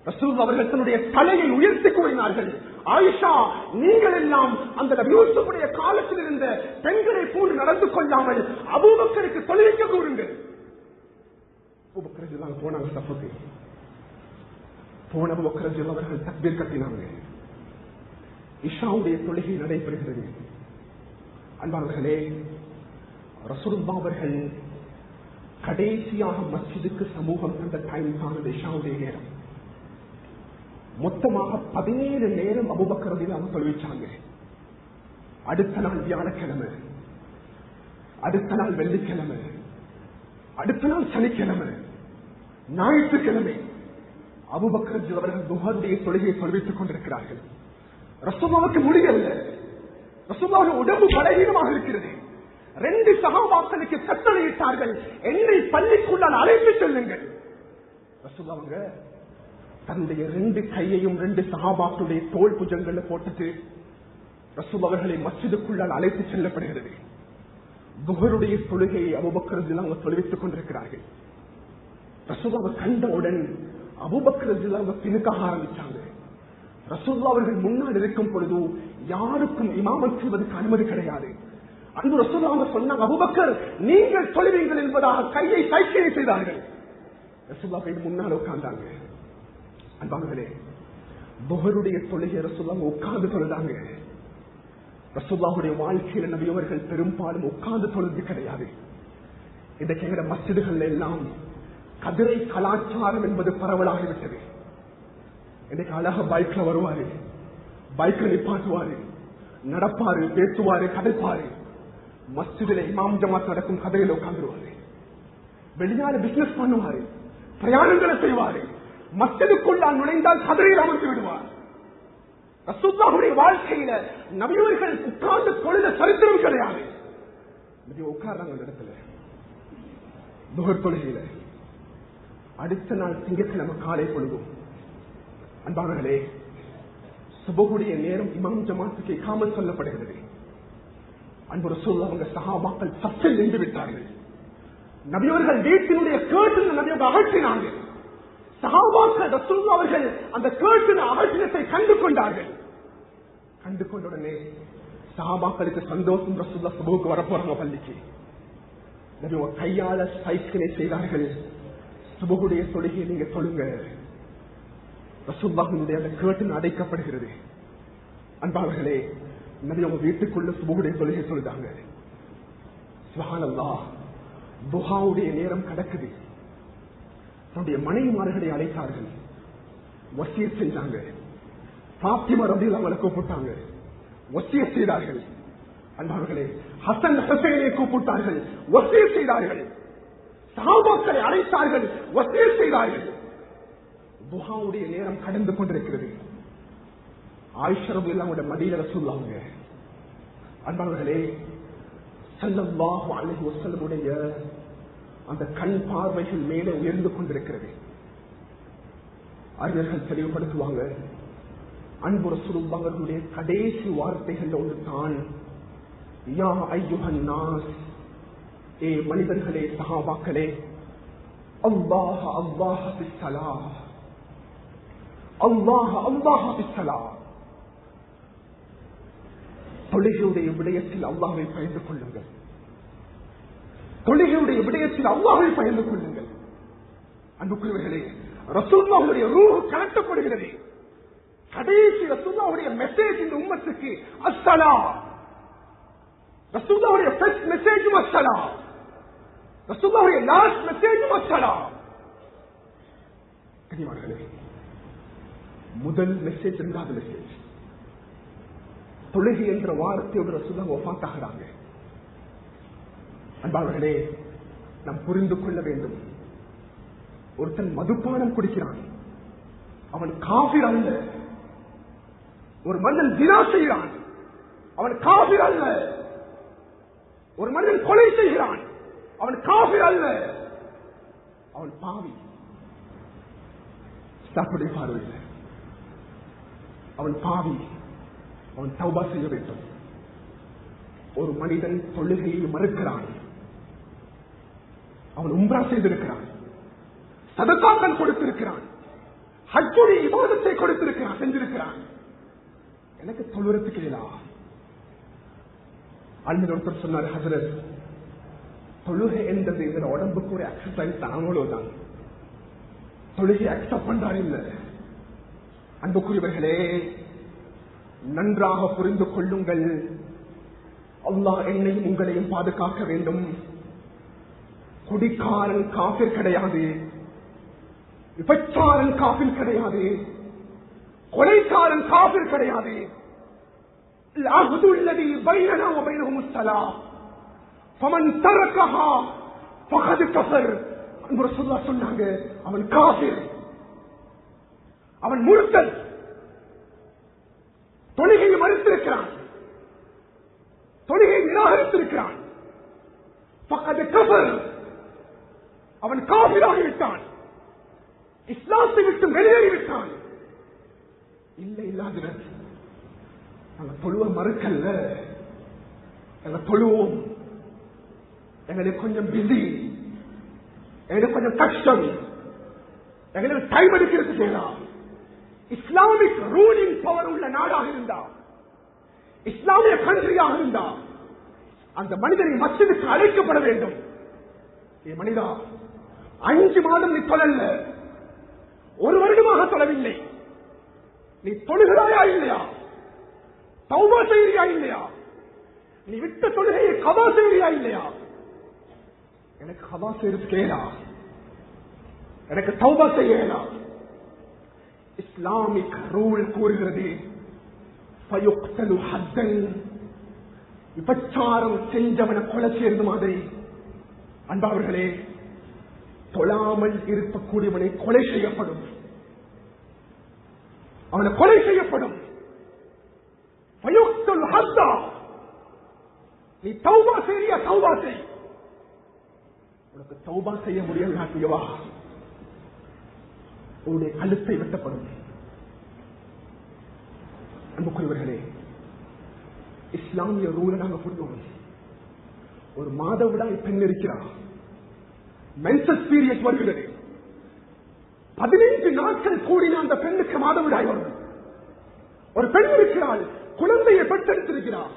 S1: ரசூலுல்லாஹ் அவர்கள் தன்னுடைய தலையை உயர்த்தி கூறினார்கள், ஆயிஷா, நீங்கள் எல்லாம் அந்த யூசுஃபுடைய காலத்தில் இருந்த பெண்களை போன்று நடந்து கொள்ளாமல் அபூபக்கருக்கு தொழுவிக்க கூறுங்கள். அபூபக்கர் போனாங்க சஃபுக்கு. போன அபூபக்கர் அவர்கள் தக்பீர் கட்டினாங்க. இஷாவுடைய தொழுகை நடைபெறுகிறது. அன்பார்களே, ரசூலுல்லாஹ் அவர்கள் கடைசியாக மஸ்ஜிதுக்கு சமூகம் தந்த டைம் தான் இஷாவுடைய நேரம். மொத்தமாக 17 நேரம் அபூபக்கர் ரலியல்லாஹு தொழுவிச்சாங்க. அடுத்த நாள் வியாழக்கிழமை, அடுத்த நாள் வெள்ளிக்கிழமை, அடுத்த நாள் சனிக்கிழமை, ஞாயிற்றுக்கிழமை அபூபக்கர் அவர்கள் துஹருடைய தொழுகையை தொழுவித்துக் கொண்டிருக்கிறார்கள். ரசூலுல்லாஹ்வுக்கு முடியல. ரசூலுல்லாஹ் உடம்பு பலகீனமாக இருக்கிறது. 2 சஹாபாக்களுக்கு கட்டளையிட்டார்கள், என்னை பள்ளிக்குள்ளால் அழைத்து செல்லுங்கள். ரசூலுல்லாஹ் தன்னுடைய 2 கையையும் 2 சஹாபாக்களுடைய தோல் புஜங்கள்ல போட்டுட்டு ரசூலுல்லாஹ் அவர்களை மஸ்ஜிதுக்குள்ளால் அழைத்து செல்லப்படுகிறது. துஹருடைய தொழுகையை அபூபக்கர் ரலியல்லாஹு தொழுவித்துக் கொண்டிருக்கிறார்கள். ரசூலுல்லாஹ் கண்டவுடன் அபூபக்கர் ரலியல்லாஹு பின்னுக்காக ஆரம்பிச்சாங்க. ரசூலுல்லாஹ் அவர்கள் முன்னால் இருக்கும் பொழுது யாருக்கும் இமாமத் செய்வதற்கு அனுமதி கிடையாது. அன்பு ரசூலுல்லாஹ் சொன்னாங்க, அபூபக்கர் நீங்கள் தொழுவீங்கள் என்பதாக கையை சைக்கிளை செய்தார்கள். ரசூலுல்லாஹ் முன்னால் உட்கார்ந்தாங்க. அன்பானவர்களே, துஹருடைய தொழுகை ரசூலுல்லாஹ் உட்கார்ந்து தொழுதாங்க. ரசூலுல்லாஹுடைய வாழ்க்கையில நபி அவர்கள் பெரும்பாலும் உட்கார்ந்து தொழுது கிடையாது. இன்றைக்கு எங்க மஸ்ஜிதுகள் எல்லாம் கதிரை கலாச்சாரம் என்பது பரவலாகிவிட்டது. இன்னைக்கு அழகா பைக்ல வருவாரு, பைக்ல நிப்பாட்டுவாரு, நடப்பாரு, பேசுவாரு, கதைப்பாரு. மஸ்ஜிதில் இமாம் ஜமாத் நடக்கும் கதையில உட்கார்ந்துருவாரு. வெளியால பிசினஸ் பண்ணுவாரு, பிரயாணங்களை செய்வாரு. மஸ்ஜிதுக்குள்ளால் நுழைந்தால் கதிரையில் அமர்ந்து விடுவார். ரசூலுல்லாஹுடைய வாழ்க்கையில நபியவர்கள் உட்கார்ந்து தொழுத சரித்திரம் கிடையாது. உட்கார்றாங்க அந்த இடத்துல துஹர் தொழுகையில. அடுத்த நாள் திங்கட்கிழமை காலை பொழுதும் அன்பானவர்களே, சுபகுடைய நேரம் இமாம் ஜமாத்துக்கு இகாமத் சொல்லப்படுகிறது. அன்பு ரசூலுல்லாஹ் அவங்க சஹாபாக்கள் சஃபில் நின்று விட்டார்கள். நபியவர்கள் வீட்டினுடைய கேட்டில் நபியவர்கள் அகற்றினாங்க. சஹாபாக்கள் ரசூலுல்லாஹ் அவர்கள் அந்த கேட்டின் அகற்றினத்தை கண்டு கொண்டார்கள். கண்டு கொண்ட உடனே சஹாபாக்களுக்கு சந்தோஷம். ரசூலுல்லாஹ் சுபகுக்கு வரப்போறாங்க பள்ளிக்கு. நபியவங்க கையால சைக்கிளை செய்தார்கள். சுபகுடைய தொழுகையை நீங்க தொழுங்க. ரசூலுல்லாஹ்வுடைய அந்த கேட்டின் அடைக்கப்படுகிறது. அன்பானவர்களே, நபி அவங்க வீட்டுக்குள்ள சுபகுடைய தொழுகை சொல்லிட்டாங்க. சுப்ஹானல்லாஹ், துஹாவுடைய நேரம் கடக்குது. தன்னுடைய மனைவிமார்களை அழைத்தார்கள், வசியத் செஞ்சாங்க. பாத்திமா ரலியல்லாஹு அன்ஹா கூப்பிட்டாங்க, வசியத் செய்தார்கள். அன்பானவர்களே, ஹசன் ஹுசைனை கூப்பிட்டார்கள், வசியத் செய்தார்கள். சஹாபாக்களை அழைத்தார்கள், வசியத் செய்தார்கள். துஹாவுடைய நேரம் கடந்து கொண்டிருக்கிறது. ஆயிஷா ரலியல்லாஹு மதீனா ரசூலுல்லாஹ் அன்பானவர்களே, ஸல்லல்லாஹு அலைஹி வஸல்லமுடைய அந்த கண் பார்வைகள் மேலே உயர்ந்து கொண்டிருக்கிறது. அறிஞர்கள் தெளிவுபடுத்துவாங்க, அன்பு ரசூலுல்லாஹ் அவர்களுடைய கடைசி வார்த்தைகள் ஒன்று தான், யா அய்யுஹன் நாஸ், ஏ மனிதர்களே, சஹாபாக்களே, அல்லாஹ் அல்லாஹ் பிஸ்ஸலாஹ், அல்லாஹ் அல்லாஹ் பிஸ்ஸலாஹ். தொழுகையுடைய விடயத்தில் அல்லாஹ்வை பயந்து கொள்ளுங்கள். தொழுகையுடைய விடயத்தில் அல்லாஹ்வை பயந்து கொள்ளுங்கள். அன்புக்குரியவர்களே, ரசூலுல்லாஹ்வுடைய ரூஹ் கலட்டப்படுகிறது. கடைசி ரசூலுல்லாஹ்வுடைய மெசேஜ் இந்த உம்மத்துக்கு அஸ்ஸலாம். ரசூலுல்லாஹ்வுடைய ஃபர்ஸ்ட் மெசேஜ் அஸ்ஸலாம். ரசூலுல்லாஹ்வுடைய லாஸ்ட் மெசேஜ் அஸ்ஸலாம். கனிவார்களே, முதல் மெசேஜ், இரண்டாவது மெசேஜ். தொழுகை என்ற வார்த்தையோடு ரசூலுல்லாஹ் வஃபாத் ஆகிறாங்க. அன்பானவர்களே, நாம் புரிந்து கொள்ள வேண்டும், ஒருத்தன் மதுபானம் குடிக்கிறான், அவன் காஃபிர் அல்ல. ஒரு மனிதன் தினா செய்கிறான், அவன் காஃபிர் அல்ல. ஒரு மனிதன் கொலை செய்கிறான், அவன் காஃபிர் அல்ல, அவன் பாவி. பார்வையில் அவன் பாவி, அவன் தௌபா செய்ய வேண்டும். ஒரு மனிதன் தொழுகையை மறுக்கிறான், அவன் உம்ரா செய்திருக்கிறான், சதகாக்கள் கொடுத்திருக்கிறான், ஹஜ்ஜுடைய இபாதத்தை கொடுத்திருக்கிறான், செஞ்சிருக்கிறான். எனக்கு தொழுறதுக்கு இல்லா. அன்பில் ஒருத்தர் சொன்னார், ஹஜ்ரத், தொழுகை என்பது எங்கள் உடம்புக்கு ஒரு எக்ஸசைஸ் தான், அவ்வளவுதான். தொழுகை அக்செப்ட் பண்றார் இல்ல. அன்புக்குரியவர்களே, நன்றாக புரிந்து கொள்ளுங்கள், அல்லாஹ் என்னையும் உங்களையும் பாதுகாக்க வேண்டும். குடிக்காரன் காபிர் கிடையாது, விபச்சாரன் காபிர் கிடையாது, கொலைக்காரன் காபிர் கிடையாது. சொன்னாங்க, அவன் காபிர், அவன் முர்த்தத், தொழுகையை மறுத்திருக்கிறான், தொழுகையை நிராகரித்திருக்கிறான். அவன் காபிராகிவிட்டான், இஸ்லாத்தை விட்டு வெளியேறிவிட்டான். இல்லை இல்லாத நாங்கள் தொழுவ மறுக்கல்ல, நாங்கள் தொழுவோம். எங்களுக்கு கொஞ்சம் பிஸி, எங்களுக்கு கொஞ்சம் கஷ்டம், எங்களுக்கு டைம் எடுக்கிறது செய்யலாம். இஸ்லாமிக் ரூலிங் பவர் உள்ள நாடாக இருந்தா, இஸ்லாமிய கண்ட்ரியாக இருந்தா, அந்த மனிதனை மஸ்ஜிதுக்கு அழைக்கப்பட வேண்டும். ஏ மனிதா, 5 மாதம் நீ தொழல்ல, 1 வருடமாக தொழவில்லை, நீ தொழுகிறாயா இல்லையா? தௌபா செய்கிறியா இல்லையா? நீ விட்ட தொழுகையை கதா செய்கிறியா இல்லையா? எனக்கு கதா செய்யறது கேளா, எனக்கு தௌபா செய்யலா. இஸ்லாமிக் ரூல் கூறுகிறது, விபச்சாரம் செஞ்சவனை கொலை செய்வது மாதிரி. அன்பாவர்களே, தொழாமல் இருக்கக்கூடியவனை கொலை செய்யப்படும், அவனை கொலை செய்யப்படும். நீ தௌபா செய்ய, தௌபா செய். உனக்கு தௌபா செய்ய முடியலையா, உன்னுடைய கழுத்தை வெட்டப்படும். அன்புக்குரியவர்களே, இஸ்லாமிய ரூலை நாங்க புரிஞ்சோம். ஒரு மாதவிடாய் பெண் இருக்கிறார், மென்சஸ் பீரியட் வருகிறது, 15 நாட்கள் கூடின அந்த பெண்ணுக்கு மாதவிடாய் வரும். ஒரு பெண் இருக்கிறாள், குழந்தையை பெற்றெடுத்திருக்கிறார்,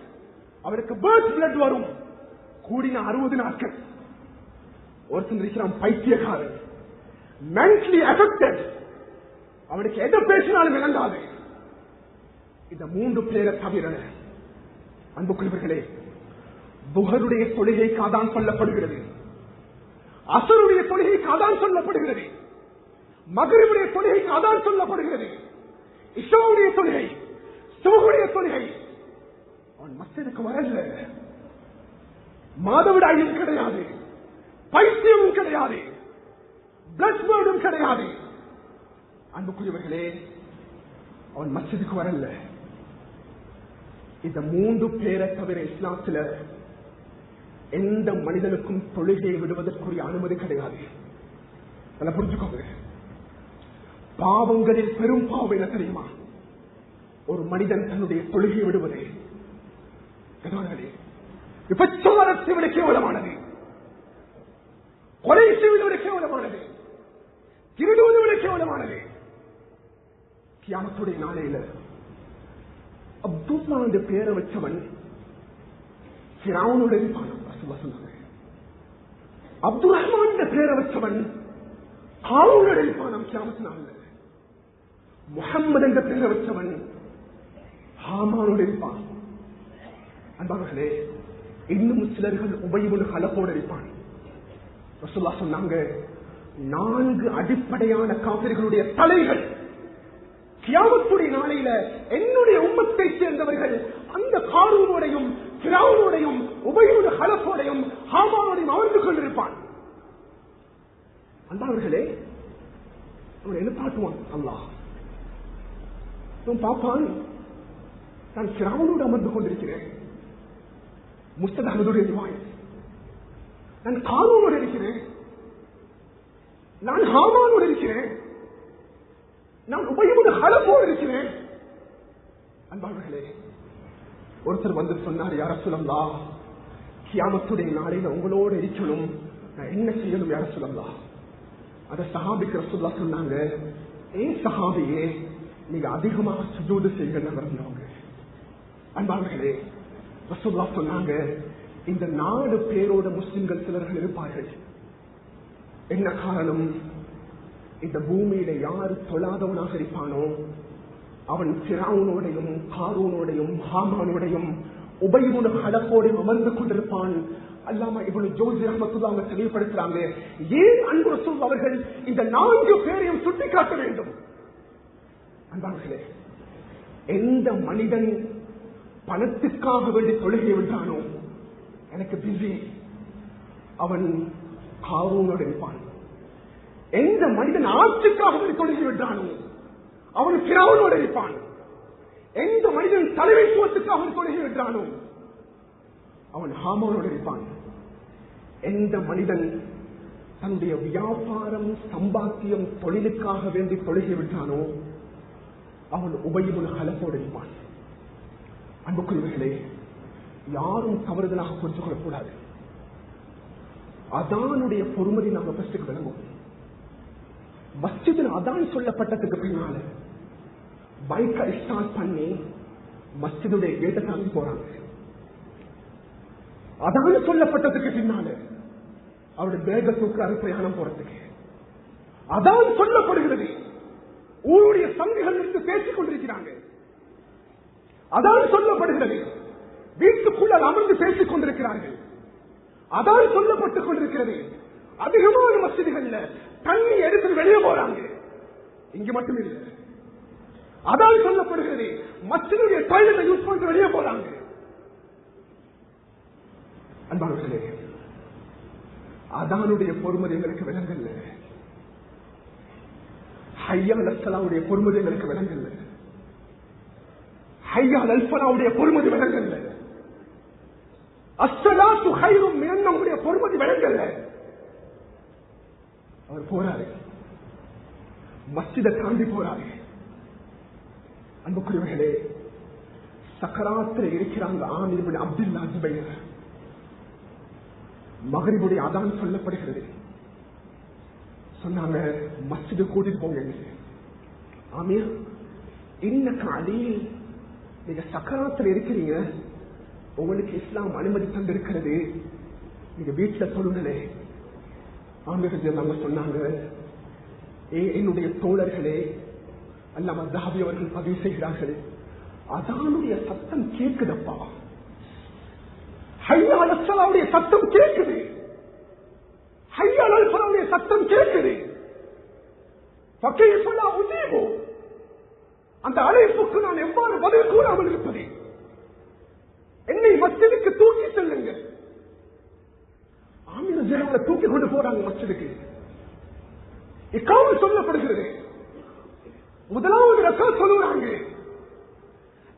S1: அவருக்கு பர்த் பிளட் வரும், கூடின 60 நாட்கள். ஒருத்தன் இருக்கிறான் பைத்தியக்காரன், மென்டலி அஃபெக்டட், அவனுக்கு எதை பேசினாலும் விளங்காது. இந்த 3 பேரை தவிர அன்புக்குரியவர்களே, துஹருடைய தொழுகைக்கு அதான் சொல்லப்படுகிறது, அசருடைய தொழுகைக்கு அதான் சொல்லப்படுகிறது, மக்ரிபுடைய தொழுகைக்கு அதான் சொல்லப்படுகிறது, இஷாவுடைய தொழுகை, சுபஹுடைய தொழுகை. அவன் மஸ்ஜிதுக்கு வரல, மாதவிடாயும் கிடையாது, பைத்தியமும் கிடையாது, பிளட் பேர்டும் கிடையாது. அன்புக்குரியவர்களே, அவன் மஸ்ஜிதுக்கு வரல. இந்த 3 பேரை தவிர இஸ்லாத்துல எந்த மனிதனுக்கும் தொழுகையை விடுவதற்குரிய அனுமதி கிடையாது. புரிஞ்சுக்கோங்க. பாவங்களில் பெரும் பாவம் என்ன தெரியுமா? ஒரு மனிதன் தன்னுடைய தொழுகையை விடுவது. விபச்சாரத்தை விட கேவலமானது, கொலை செய்வதை விட கேவலமானது, திருடுவதை விட கேவலமானது. கியாமத்துடைய நாளையில அப்துல்லா என்ற பேரை வச்சவன் ஃபிரௌனோட இருப்பான். அப்துல் ரஹ்மான் என்ற பேரை வச்சவன் காரூனோட இருப்பான். கியாமத்து நாளில் முஹம்மது என்ற பேரை வச்சவன் ஹாமானோட இருப்பான். அன்பார்களே, இன்னும் சிலர்கள் உபயோக கலப்போடு இருப்பான். ரசூலுல்லாஹ் சொன்னாங்க, 4 அடிப்படையான காபிர்களுடைய தலைகள் கியாமத்துடைய நாளையில என்னுடைய உம்மத்தை சேர்ந்தவர்கள் அந்த காரூனோடையும் ஃபிரௌனோடையும் உபயோக கலப்போடையும் ஹாமானோடையும் அமர்ந்து கொண்டிருப்பான். அன்பார்களே, அவன் என்ன பாட்டுவான்? அல்லாஹ் பாப்பான், நான் ஃபிரௌனோடு அமர்ந்து கொண்டிருக்கிறேன், முஸ்தத் அஹ்மதுடைய ரிவாயத், நான் காரூனோடு இருக்கிறேன், நான் ஹாமானோடு இருக்கிறேன், நான் உபயோக கலப்போடு இருக்கிறேன். அன்பார்களே, ஒருத்தர் வந்து சொன்னார், யா ரசூலல்லாஹ், கியாமத்துடைய நாளையில உங்களோடு இருக்கணும், நான் என்ன செய்யணும் யா ரசூலல்லாஹ்? அத சஹாபிக்கு ரசூலுல்லாஹ் சொன்னாங்க, ஏன் சஹாபியே, நீங்க அதிகமாக சுஜூது செய்யுங்க வரவங்க. அன்பார்களே, ரசூலுல்லாஹ் சொன்னாங்க, இந்த 4 பேரோட முஸ்லிம்கள் சிலர்கள் இருப்பார்கள். என்ன காரணம்? இந்த பூமியில யாரு தொழாதவனாக இருப்பானோ அவன் ஃபிரௌனோடையும் காரூனோடையும் ஹாமானோடையும் உபைபுல் ஹலஃபோடையும் அமர்ந்து கொண்டிருப்பான். அல்லாமா இப்னு ஜௌஸி ரஹ்மத்துல்லாஹி அலைஹி தெளிவுபடுத்துறாங்க, ஏன் அன்பு ரசூல் அவர்கள் இந்த 4 பேரையும் சுட்டிக்காட்ட வேண்டும்? அன்பார்களே, எந்த மனிதன் பணத்துக்காக வேண்டி தொழுகை விட்டானோ, எனக்கு பிஸி, அவன் காரூனோடு இருப்பான். எந்த மனிதன் ஆட்சிக்காக வேண்டி தொழுகை விட்டானோ அவன் ஃபிரௌனோடு இருப்பான். எந்த மனிதன் தலைமைத்துவத்துக்காக தொழுகை விட்டானோ அவன் ஹாமானோடு இருப்பான். எந்த மனிதன் தன்னுடைய வியாபாரம் சம்பாத்தியம் தொழிலுக்காக வேண்டி தொழுகை விட்டானோ அவன் உபைபுல் ஹலஃபோடு இருப்பான். அன்புக்குரியவர்களே, யாரும் தவறுதலாக புரிந்து கொள்ளக்கூடாது. அதானுடைய பொறுமதி நாம பஸ்டுக்கு விளங்கும். மஸ்ஜிதில் அதான் சொல்லப்பட்டதுக்கு பின்னால பைக்கை ஸ்டார்ட் பண்ணி மஸ்ஜிதுடைய கேட்டை தாண்டி போறாங்க. அதான் சொல்லப்பட்டதுக்கு பின்னால அவருடைய பேக தூக்குறாரு பிரயாணம் போறதுக்கு. அதான் சொல்லப்படுகிறது. ஊருடைய சங்குகள் இருந்து பேசிக் கொண்டிருக்கிறாங்க. அதான் சொல்லப்படுகிறது. வீட்டுக்குள்ள அமர்ந்து பேசிக் கொண்டிருக்கிறார்கள். அதான் சொல்லப்பட்டுக் கொண்டிருக்கிறது. அதிகமான மஸ்ஜிதுகள்ல தண்ணி எடுத்து வெளியே போறாங்க. இங்க மட்டும் இல்லை. அதான் சொல்லப்படுகிறது. மஸ்ஜிதுடைய டாய்லெட்டை யூஸ் பண்ணிட்டு வெளியே போறாங்க. அன்பானவர்களே, அதானுடைய பொறுமதி எங்களுக்கு விளங்கல்ல. ஹய்யால் அல்ஃபலாவுடைய பொறுமதி எங்களுக்கு விளங்கல்ல. ஹய்யால் அல்ஃபலாவுடைய பொறுமதி விளங்கல்ல. அஸ்ஸலாத்து கைரும் மினன்னவுடைய பொறுமதி விளங்கல்ல. அவர் போறாரு, மஸ்ஜிதை தாண்டி போறாரு. அன்புக்குரியவர்களே, சக்கராத்தில் இருக்கிறாங்க ஆமீர் இப்னு அப்துல்லா ஜுபைர். மகரிபுடைய அதான் சொல்லப்படுகிறது. சொன்னாங்க, மஸ்ஜிது கூட்டிட்டு போங்க. ஆமீர், இன்னக்கு அலி, நீங்க சக்கராத்தில் இருக்கிறீங்க, உங்களுக்கு இஸ்லாம் அனுமதி தந்திருக்கிறது, நீங்க வீட்டுல சொல்லுங்களே. ஆமீர் நாங்க சொன்னாங்க, என்னுடைய தோழர்களே, அல்லாம தஹாபி அவர்கள் பதிவு செய்கிறார்கள், அதானுடைய சத்தம் கேட்குதப்பா, ஹய்யா அலல் ஸலாவுடைய சத்தம் கேட்குது, ஹய்யா அலல் ஸலாவுடைய சத்தம் கேட்குது. ஃபகைஃப லா உஜீபு, அந்த அழைப்புக்கு நான் எவ்வாறு பதில் கூறாமல் இருப்பது? என்னை மஸ்ஜிதுக்கு தூக்கி செல்லுங்க. ஆமீர் ஜனங்களை தூக்கி கொண்டு போறாங்க மஸ்ஜிதுக்கு. இக்காமத் சொல்லப்படுகிறது. முதலாவது ரக்காத் சொல்லுறாங்க,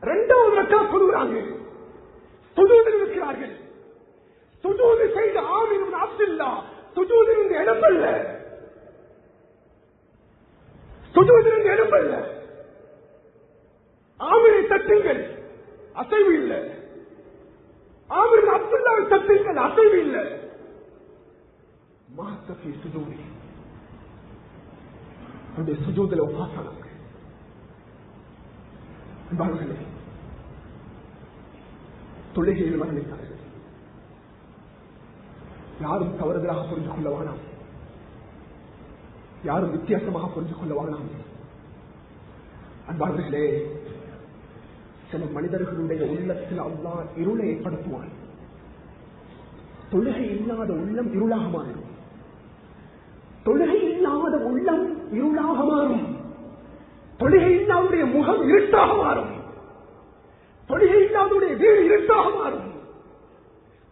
S1: இரண்டாவது ரக்காத் சொல்லுறாங்க, சுஜூதில் இருக்கிறார்கள். சுஜூது செய்த ஆமீர் இப்னு அப்துல்லா சுஜூதிலிருந்து எழும்பல்ல, சுஜூதிலிருந்து எழும்பல்ல. ஆமீரை தட்டுங்கள், அசைவு இல்லை. ஆமீர் அப்துல்லாவை தட்டுங்கள், அசைவு இல்லை. மாத்தஃபி சுஜூதி, அவருடைய சுஜூதில் உபாசனாங்க. தொழுகையில் மரணித்தார்கள். யாரும் தவறுதலாக புரிந்து கொள்ள வேணாம், யாரும் வித்தியாசமாக புரிந்து கொள்ள வேணாம். அன்பார்களே, சில மனிதர்களுடைய உள்ளத்தில் அல்லாஹ் இருளை ஏற்படுத்துவான். தொழுகை இல்லாத உள்ளம் இருளாக மாறும். தொழுகை இல்லாத உள்ளம் இருளாக மாறும். தொழுகை இல்லாவுடைய முகம் இருட்டாக மாறும். தொழுகை இல்லாதுடைய வீடு இருட்டாக மாறும்.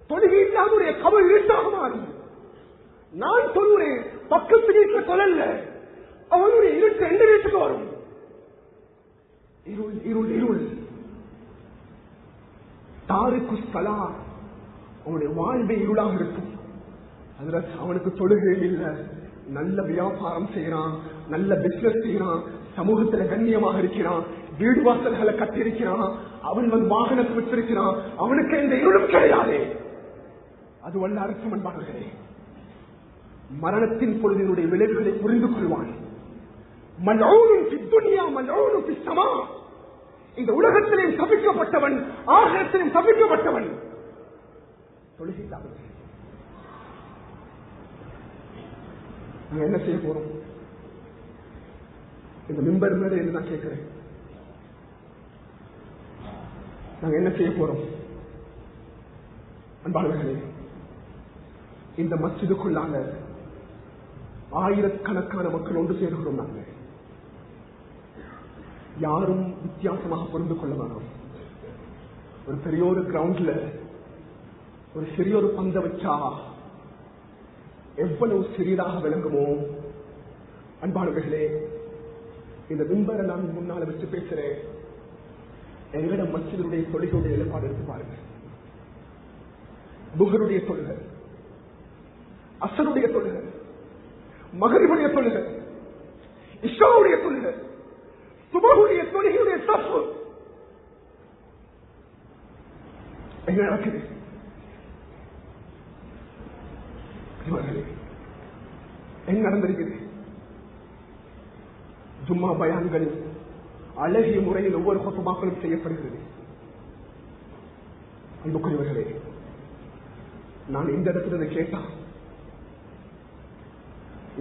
S1: தொழுகை இல்லாதுடைய கவல் இருட்டாக மாறும். நான் சொல்லுறேன், பக்கத்து வீட்டுல சொல்லல, அவனுடைய இருட்டு எந்த வீட்டுக்கு வரும்? இருள் இருள் இருள். தாரிக்கு ஸலா, அவனுடைய வாழ்வை இருளாக இருக்கும். அதுல அவனுக்கு தொழுகை இல்லை, நல்ல வியாபாரம் செய்யறான், நல்ல பிசினஸ் செய்யறான், சமூகத்துல கண்ணியமாக இருக்கிறான், வீடு வாசல்களை கட்டிருக்கிறான், அவன் வாகனத்தை வச்சிருக்கிறான், அவனுக்கு இந்த இருளும் கிடையாது. அது வல்ல அரசு அன்பார்களே, மரணத்தின் பொழுதினுடைய விளைவுகளை புரிந்து கொள்வான். மல்ஊனுன் ஃபித் துன்யா மல்ஊனுன் ஃபிஸ் ஸமா, இந்த உலகத்திலே சபிக்கப்பட்டவன், ஆகிரத்திலும் சபிக்கப்பட்டவன். என்ன செய்ய போறோம்? இந்த மிம்பர் மேல என்று நான் கேட்கிறேன், நாங்க என்ன செய்ய போறோம்? அன்பாளர்களே, இந்த மஸ்ஜிதுக்குள்ளாக ஆயிரக்கணக்கான மக்கள் ஒன்று சேர்கிறோம். நாங்க யாரும் வித்தியாசமாக புரிந்து கொள்ள வேணும். ஒரு பெரிய ஒரு கிரவுண்ட்ல ஒரு சிறிய ஒரு பந்த வச்சா எவ்வளவு சிறியதாக விளங்குமோ, அன்பாளர்களே, இந்த மிம்பரை நான் முன்னால வச்சு பேசுறேன். எங்கட மஸ்ஜிதுடைய தொழுகையுடைய நிலைப்பாடு எடுத்து பாருங்க. புகருடைய தொழுகை, அசருடைய தொழுகை, மகரிபுடைய தொழுகை, இஷாவுடைய தொழுகை, சுபஹுடைய தொழுகையுடைய சஃப் என்ன நடக்குது? என்ன நடந்திருக்குது? ஜும்மா பயான்கள் அழகிய முறையில் ஒவ்வொரு கொத்தமாக்களும் செய்யப்படுகிறது. அன்புக்குரியவர்களே, நான் இந்த இடத்துல கேட்டான்,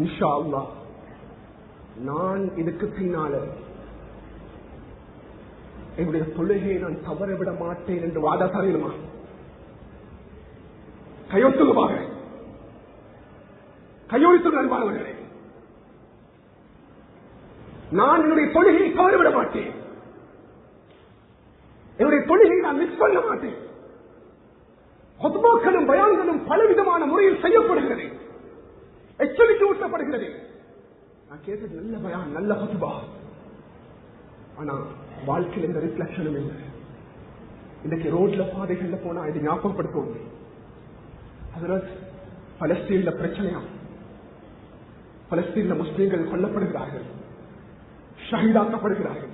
S1: இன்ஷா அல்லாஹ் நான் இதுக்கு பின்னால என்னுடைய தொழுகையை நான் தவறவிட மாட்டேன் என்று வாதா தரணுமா? கையொத்துவாக கையொழித்து நண்பானவர்களே, நான் என்னுடைய தொழுகையை தவறவிட மாட்டேன். என்னுடைய தொழுகையை நான் மிஸ் பண்ண மாட்டேன். ஹுத்பாக்களும் பயான்களும் பலவிதமான முறையில் செய்யப்படுகிறது, எச்சரிக்கை ஊட்டப்படுகிறது. நான் கேட்டது நல்ல பயான், நல்ல ஹுத்பா. ஆனா வாழ்க்கையில் எந்த ரிஃப்ளெக்ஷனும் இல்லை. இன்னைக்கு ரோட்ல பாதைகள்ல போனா இது ஞாபகப்படுத்துவோம். அதுல பலஸ்தீன்ல பிரச்சனையா, பலஸ்தீன்ல முஸ்லீம்கள் கொல்லப்படுகிறார்கள், ஷஹீதாக்கப்படுகிறார்கள்.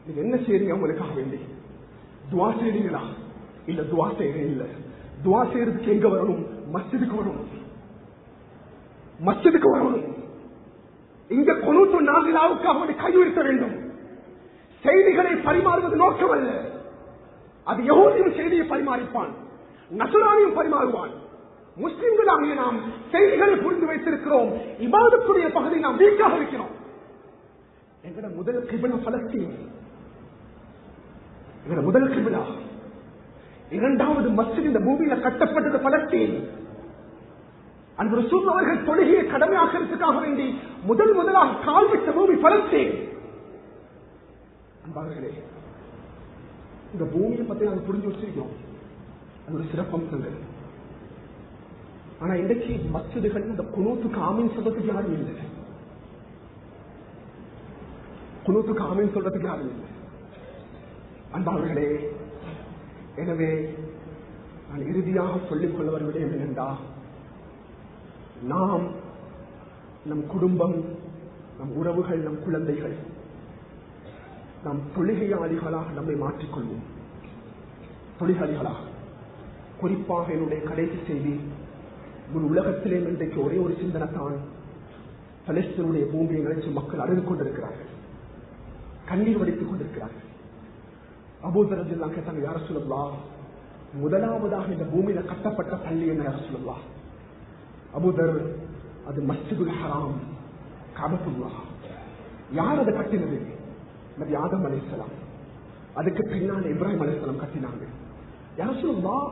S1: நீங்க என்ன செய்றீங்க? அவங்களுக்காக வேண்டி துவா செய்றீங்களா? இல்ல துவா செய்யறேன். இல்ல துவா செய்யறதுக்கு எங்க வரணும்? மஸ்ஜிதுக்கு வரணும். மஸ்ஜிதுக்கு வரணும். இங்க குனூத்து நாசிலாவுக்காக கையுறுத்த வேண்டும். செய்திகளை பரிமாறுவது நோக்கம் அல்ல. அது யஹூதியும் செய்தியை பரிமாறிப்பான், நசரானியும் பரிமாறுவான். முஸ்லிம்களாகிய நாம் செய்திகளை புரிந்து வைத்திருக்கிறோம். இபாதத்துடைய பகுதி நாம் வீக்காக இருக்கிறோம். எங்கட முதல் கிபிலா பலஸ்தீன், எங்கட முதல் கிபிலா. இரண்டாவது மஸ்ஜித் இந்த பூமியில கட்டப்பட்டது பலஸ்தீன். அன்பு ரசூல் அவர்கள் தொழுகையை கடமையாக்கிறதுக்காக வேண்டி முதலாக கால் விட்ட பூமி பலஸ்தீன். அன்பார்களே, இந்த பூமியை பத்தி நாங்கள் புரிஞ்சு வச்சிருக்கிறோம், அது ஒரு சிறப்பம்சங்கள். ஆனா இன்றைக்கு மஸ்ஜிதுகள் இந்த குனூத்துக்கு ஆமீன் சொல்றதுக்கு யாரும் இல்லை. குனூத்துக்கு ஆமீன் சொல்றதுக்கு யாரும் இல்லை. அன்பார்களே, எனவே நான் இறுதியாக சொல்லிக் கொள்ள வருவதே என்னென்றா, நாம், நம் குடும்பம், நம் உறவுகள், நம் குழந்தைகள், நாம் தொழுகையாளிகளாக நம்மை மாற்றிக்கொள்வோம். தொழுகையாளிகளாக. குறிப்பாக என்னுடைய கடைசி செய்தி, ஒரு உலகத்திலே இன்றைக்கு ஒரே ஒரு சிந்தனை தான், பலஸ்தீனுடைய பூமியை நினைச்சு மக்கள் அழுது கொண்டிருக்கிறார்கள், கண்ணீர் வடித்துக் கொண்டிருக்கிறார்கள். அபூதர் ரலியல்லாஹு கேட்டாங்க, யா ரசூலல்லாஹ், முதலாவதாக இந்த பூமியில கட்டப்பட்ட பள்ளி என்ன யா ரசூலல்லாஹ்? அபூதர், அது மஸ்ஜிதுல் ஹராம், கஅபத்துல்லாஹ். யார் அதை கட்டினது? நபி ஆதம் அலைஹிஸ்ஸலாம். அதுக்கு பின்னால் இப்ராஹிம் அலைஹிஸ்ஸலாம் கட்டினாங்க. யா ரசூலல்லாஹ்,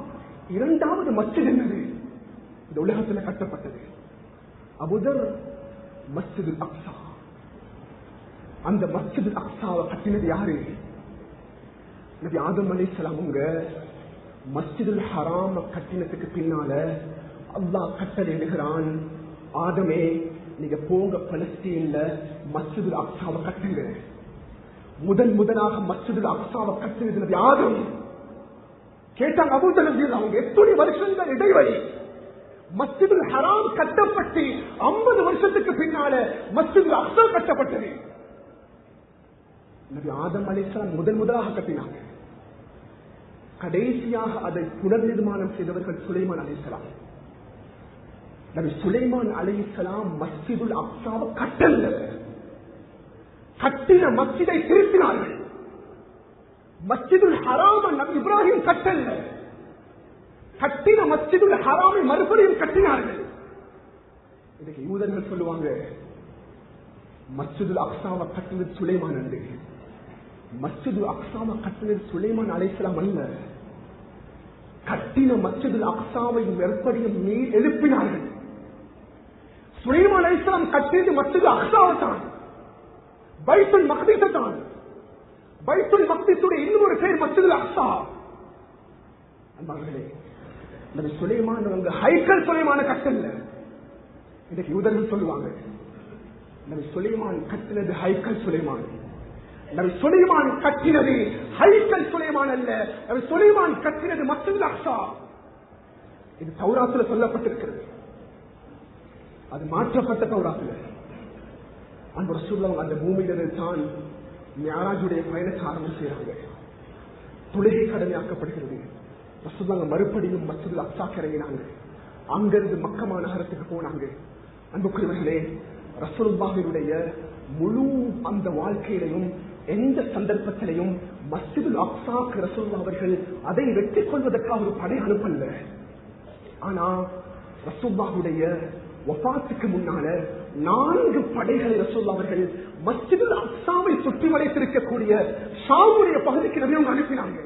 S1: இரண்டாவது மஸ்ஜித் என்னது இந்த உலகத்தில் கட்டப்பட்டது? அபூதர், மஸ்ஜிதுல் அக்ஸா. அந்த மஸ்ஜிதுல் அக்ஸாவை கட்டினது யாரு? நபி ஆதம் அலைஹிஸ்ஸலாம். உங்க மஸ்ஜிதுல் ஹராம் கட்டினத்துக்கு பின்னால அல்லாஹ் கட்டளை எழுகிறான், ஆதமே நீங்க போங்க பலஸ்தீன்ல மஸ்ஜிதுல் அக்ஸாவை கட்டுங்க. முதலாக மஸ்ஜிதுல் அக்ஸாவை கட்டினது நபி ஆதம். கேட்டாங்க அபூதர் ரலியல்லாஹு, அவங்க எத்தனை வருஷங்கள் இடைவெளி? மஸ்ஜிதுல் ஹராம் கட்டப்பட்டு 50 வருஷத்துக்கு பின்னால மஸ்ஜிதுல் அக்ஸா கட்டப்பட்டது. நபி ஆதம் அலைஹிஸ்ஸலாம் முதலாக கட்டினாங்க. கடைசியாக அதை புனர் நிர்மாணம் செய்தவர்கள் சுலைமான் அலைஹிஸ்ஸலாம். நபி சுலைமான் அலைஹிஸ்ஸலாம் மஸ்ஜிதுல் அக்ஸாவை கட்டல, கட்டின மஸ்ஜிதை திருத்தினார்கள். மஸ்ஜிதுல் ஹராம நபி இப்ராஹிம் கட்டல, கட்டின மஸ்ஜிதுல் ஹராமை மறுபடியும் கட்டினார்கள். இதுக்கு யூதர்கள் சொல்லுவாங்க, மஸ்ஜிதுல் அக்ஸாவை கட்டினது சுலைமான் என்று. மஸ்ஜிதுல் அக்ஸாவை கட்டினது சுலைமான் அலைஹிஸ்ஸலாம் அல்ல. கட்டின மஸ்ஜிதுல் அக்ஸாவை மறுபடியும் எழுப்பினார்கள். சுலைமான் அலைஹிஸ்ஸலாம் கட்டியது மஸ்ஜிதுல் அக்ஸாவை தான், பைத்துல் மக்திஸை தான். பைத்துல் மக்திஸுடைய இன்னொரு பேர் மஸ்ஜிதுல் அக்ஸா. அன்பார்களே, நபி சுலைமான் அவங்க ஹைக்கல் சுலைமான கட்டல. இன்னைக்கு யூதர்கள் சொல்லுவாங்க நபி சுலைமான் கட்டினது ஹைக்கல் சுலைமான். நபி சுலைமான் கட்டினது ஹைக்கல் சுலைமான் அல்ல, நபி சுலைமான் கட்டினது மஸ்ஜிதுல் அக்ஸா. இது தௌராத்துல சொல்லப்பட்டிருக்கிறது, அது மாற்றப்பட்ட தௌராத்துல. அந்த ரசூலுல்லாஹ் அந்த பூமியில தான் மிஅராஜுடைய பயணத்தை ஆரம்பம் செய்யறாங்க. தொழுகை கடமையாக்கப்படுகிறது. ரசூலுல்லாஹ் மறுபடியும் மஸ்ஜிதுல் அக்ஸாக்கு இறங்கினாங்க. அங்கிருந்து மக்கமா நகரத்துக்கு போனாங்க. அன்புக்குரியவர்களே, ரசூலுல்லாஹினுடைய முழு அந்த வாழ்க்கையிலையும் எந்த சந்தர்ப்பத்திலையும் மஸ்ஜிதுல் அக்ஸாக்கு ரசூலுல்லாஹ் அவர்கள் அதை வெற்றி கொள்வதற்காக ஒரு படை அனுப்பல்ல. ஆனா ரசூலுல்லாஹுடைய வஃபாத்துக்கு முன்னால 4 படைகளை ரசூலுல்லாஹ் அவர்கள் மஸ்ஜிதுல் அக்ஸாவை சுற்றி வளைத்திருக்கக்கூடிய ஷாமுடைய பகுதிக்கு நபி அவங்க அனுப்பினாங்க.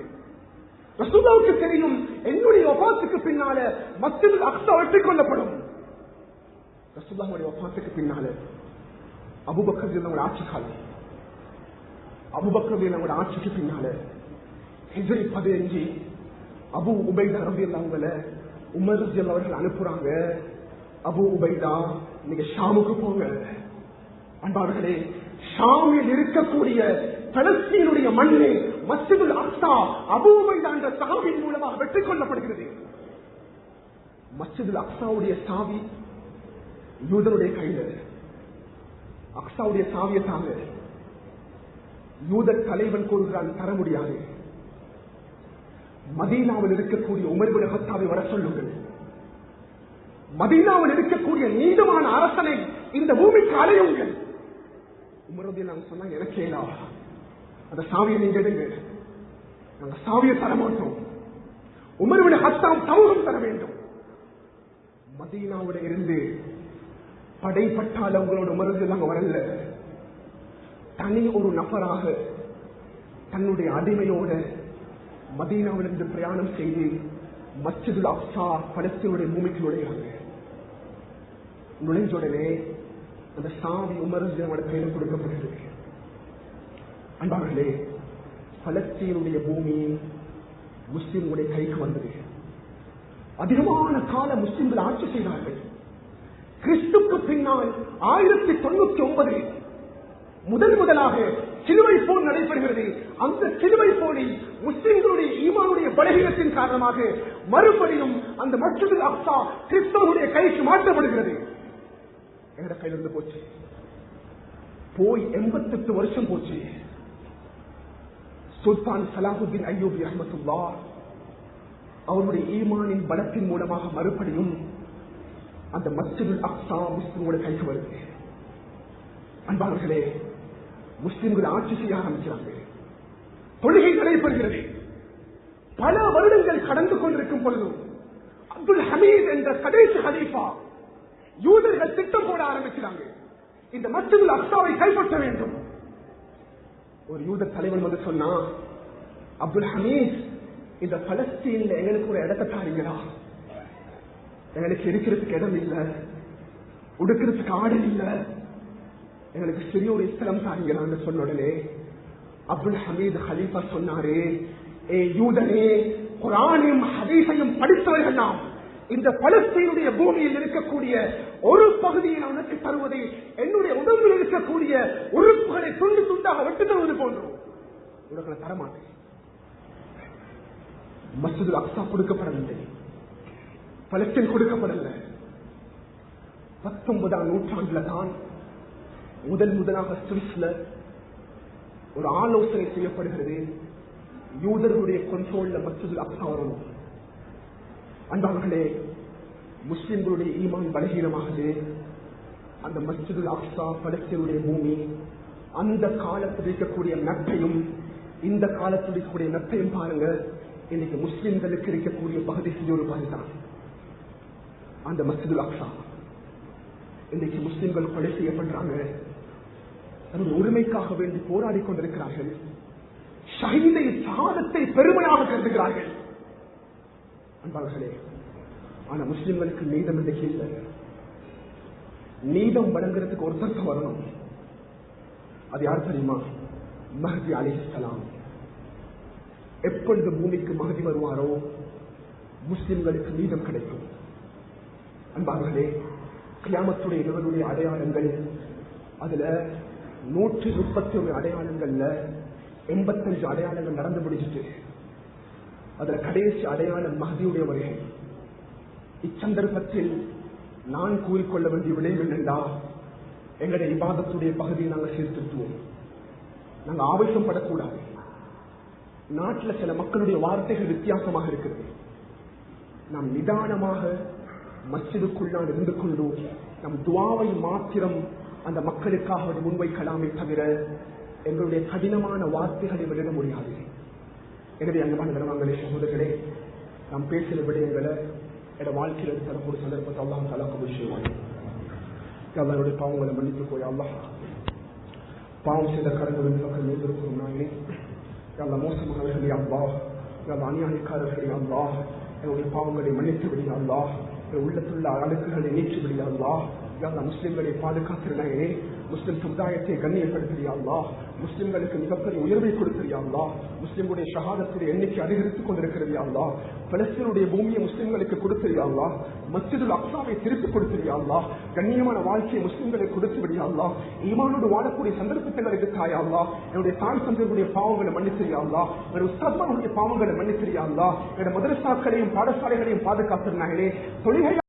S1: ரசூலுல்லாஹ்வுக்கு தெரியும் என்னுடைய வஃபாத்துக்கு பின்னால மஸ்ஜிதுல் அக்ஸா வெற்றி கொள்ளப்படும். ரசூலுல்லாஹ்வுடைய வஃபாத்துக்கு பின்னால அபூபக்கர் ரலியல்லாஹு ஆட்சி காலம். அபூபக்கர் ரலியல்லாஹு ஆட்சிக்கு பின்னால ஹிஜ்ரி 15 அபூ உபைதா ரலியல்லாஹு உமர் ரலியல்லாஹு அவர்கள் அனுப்புறாங்க. அபூ உபைதா நீங்க ஷாமுக்கு போங்க. அன்பார்களே, ஷாமில் இருக்கக்கூடிய பலஸ்தீனுடைய மண்ணை மஸ்ஜிதுல் அக்ஸா அபூ உபைதா என்ற சஹாபியின் மூலமாக வெற்றி கொள்ளப்படுகிறது. மஸ்ஜிதுல் அக்ஸாவுடைய சாவி யூதருடைய கையில. அக்ஸாவுடைய சாவியை தாங்க. யூத தலைவன் கூறுகிறான் தர முடியாது. மதீனாவில் இருக்கக்கூடிய உமர் இப்னு கத்தாபை வர சொல்லுங்கள். மதீனாவில் இருக்கக்கூடிய நீதமான அரசனை இந்த பூமிக்கு அலையுங்கள். உமர் ரலியல்லாஹு சொன்னாங்க, எனக்கேலா, அந்த சாவியை நீங்க எடுங்க, நாங்க சாவியை தர மாட்டோம். உமர் இப்னு கத்தாப் சமூகம் தர வேண்டும். மதீனாவோட இருந்து படைப்பட்டால் அவங்களோட உமர் ரலியல்லாஹு வரல, தனி ஒரு நபராக தன்னுடைய அடிமையோட மதீனாவிலிருந்து பிரயாணம் செய்து மஸ்ஜிதுல் அக்ஸா பலஸ்தீனுடைய பூமிக்கு நுழைகிறாங்க. நுழைஞ்ச உடனே அந்த சாவி உமர் ரலியல்லாஹு கையில் கொடுக்கப்படுகிறது. அன்பார்களே, பலஸ்தீனுடைய பூமி முஸ்லிம்களுடைய கைக்கு வந்தது. அதிகமான கால முஸ்லிம்கள் ஆட்சி செய்தார்கள். கிறிஸ்துக்கு பின்னால் 1099 முதலாக சிலுவை போர் நடைபெறுகிறது. அந்த சிலுவை போரில் முஸ்லிம்களுடைய ஈமானுடைய பலகீனத்தின் காரணமாக மறுபடியும் அந்த மஸ்ஜிதுல் அக்ஸா கிறிஸ்தவனுடைய கைக்கு மாற்றப்படுகிறது. எங்கட கையிலிருந்து போச்சு. போய் 88 வருஷம் போச்சு. சுல்தான் சலாஹுத்தீன் அய்யூபி ரஹ்மத்துல்லாஹ் அவருடைய ஈமானின் பலத்தின் மூலமாக மறுபடியும் அந்த மஸ்ஜிதுல் அக்ஸா முஸ்லிம்களுடைய கைக்கு வருது. அன்பார்களே, முஸ்லிம்கள் ஆட்சி செய்ய ஆரம்பிக்கிறாங்க. தொழுகை நடைபெறுகிறது. பல வருடங்கள் கடந்து கொண்டிருக்கும் பொழுதும் அப்துல் ஹமீத் என்ற கடைசி ஹலீஃபா யூதர்கள் திட்டம் போட ஆரம்பிக்கிறாங்க. இந்த மஸ்ஜிதுல் அக்ஸாவை கைப்பற்ற வேண்டும். ஒரு யூத தலைவன் வந்து சொன்னா, அப்துல் ஹமீத், இந்த பலஸ்தீன்ல எங்களுக்கு ஒரு இடத்தை தாரீங்களா? எங்களுக்கு இருக்கிறதுக்கு இடம் இல்ல, உடுக்கிறதுக்கு ஆடை இல்ல, எங்களுக்கு சிறிய ஒரு ஸ்தலம் தாரீங்களான்னு சொன்ன உடனே அப்துல் ஹமீத் ஹலீஃபா சொன்னாரு, ஏ யூதனே, குர்ஆனையும் ஹதீஸையும் படித்தவர்கள் நாம், இந்த பலஸ்தீனுடைய பூமியில் இருக்கக்கூடிய ஒரு பகுதியை நான் உனக்கு தருவதை என்னுடைய உடம்பில் இருக்கக்கூடிய உறுப்புகளை துண்டு துண்டாக வெட்டு தருவது போன்றோம், உனக்கு தரமாட்டேன். மஸ்ஜிதுல் அக்ஸா கொடுக்கப்படவில்லை, பலஸ்தீன் கொடுக்கப்படவில்லை. 19ஆம் நூற்றாண்டுல தான் முதலாக சுவிஸ்ல ஒரு ஆலோசனை செய்யப்படுகிறது. யூதர்களுடைய கண்ட்ரோல்ல மஸ்ஜிதுல் அக்ஸா வரணும். அன்பார்களே, முஸ்லிம்களுடைய ஈமான் பலகீனமாகுது. அந்த மஸ்ஜிதுல் அக்ஸா பலஸ்தீனுடைய பூமி அந்த காலத்தில் இருக்கக்கூடிய நட்பையும் இந்த காலத்தில் இருக்கக்கூடிய நட்பையும் பாருங்க. இன்னைக்கு முஸ்லிம்களுக்கு இருக்கக்கூடிய பகுதி செஞ்ச ஒரு பகுதி தான் அந்த மஸ்ஜிதுல் அக்ஸா. இன்னைக்கு முஸ்லிம்கள் கொலை செய்யப்படுறாங்க, தன்னுடைய உரிமைக்காக வேண்டி போராடி கொண்டிருக்கிறார்கள். ஷஹீதை சாதத்தை பெருமையாக கருதுகிறார்கள். அன்பார்களே, ஆனா முஸ்லிம்களுக்கு நீதம் இன்றைக்கு இல்லை. நீதம் வழங்குறதுக்கு ஒருத்தருக்கு வரணும். அது யார் தெரியுமா? மஹ்தி அலைஹிஸ்ஸலாம். எப்பொழுது பூமிக்கு மஹ்தி வருவாரோ முஸ்லிம்களுக்கு நீதம் கிடைக்கும். அன்பார்களே, கியாமத்துடைய இரவனுடைய அடையாளங்கள், அதுல 131 அடையாளங்கள்ல 85 அடையாளங்கள் நடந்து முடிஞ்சிட்டு, அதுல கடைசி அடையாளம் மஹ்தியுடைய வருகை. இச்சந்தர்ப்பத்தில் நான் கூறிக்கொள்ள வேண்டிய விளைவுகள் என்றா, எங்களுடைய இபாதத்துடைய பகுதியை நாங்கள் சீர்திருத்துவோம். நாங்கள் ஆவேசப்படக்கூடாது. நாட்டில் சில மக்களுடைய வார்த்தைகள் வித்தியாசமாக இருக்கிறது. நாம் நிதானமாக மஸ்ஜிதுக்குள்ளால் இருந்து கொண்டு நம் துவாவை மாத்திரம் அந்த மக்களுக்காக முன்வைக்கலாமே தவிர எங்களுடைய கடினமான வார்த்தைகளை வெளியிட முடியாது. எனவே அங்கமான கனவாங்களே, சகோதரர்களே, நாம் பேசின விடயங்களை என்னோட வாழ்க்கையில் எடுத்து ஒரு சந்தர்ப்பத்தை அல்லாஹ் தஆலா கபூல் செய்வான். அவருடைய பாவங்களை மன்னித்து போய் அல்லாஹ் பாவம் செய்த கரங்களின் பக்கம் எழுந்திருக்கிறோம். நாங்களே எல்லா மோசமானவர்களே அல்லாஹ், எல்லா அநியாயக்காரர்களே அல்லாஹ், என்னுடைய பாவங்களை மன்னித்து விடுங்க அல்லாஹ், என் உள்ளத்துள்ள அழுக்குகளை நீக்கி விடுங்க அல்லாஹ். எல்லா முஸ்லிம்களை பாதுகாத்திருந்தாயே, முஸ்லிம் சமுதாயத்தை கண்ணியப்படுத்துறியா அல்லாஹ், முஸ்லிம்களுக்கு மிகப்பெரிய உயர்வை கொடுக்கிறியா அல்லாஹ், முஸ்லிம்களுடைய ஷஹாதத்துடைய எண்ணிக்கை அதிகரித்துக் கொண்டிருக்கிறது அல்லாஹ், பலஸ்தீனுடைய பூமியை முஸ்லிம்களுக்கு கொடுத்தியா அல்லாஹ், மஸ்ஜிதுல் அக்ஸாவை திருப்பிக் கொடுத்தியா அல்லாஹ், கண்ணியமான வாழ்க்கையை முஸ்லிம்களை கொடுத்து விடியா அல்லாஹ், ஈமானோடு வாழக்கூடிய சந்தர்ப்பங்களுக்கு தாயா அல்லாஹ், என்னுடைய தாய் தந்தையுடைய பாவங்களை மன்னித்திரியா அல்லாஹ், என்னுடைய உஸ்தாத்மாவுடைய பாவங்களை மன்னித்திரியா அல்லாஹ், என்னுடைய மதரசாக்களையும் பாடசாலைகளையும் பாதுகாத்திருந்தாங்களே, தொழில்கள்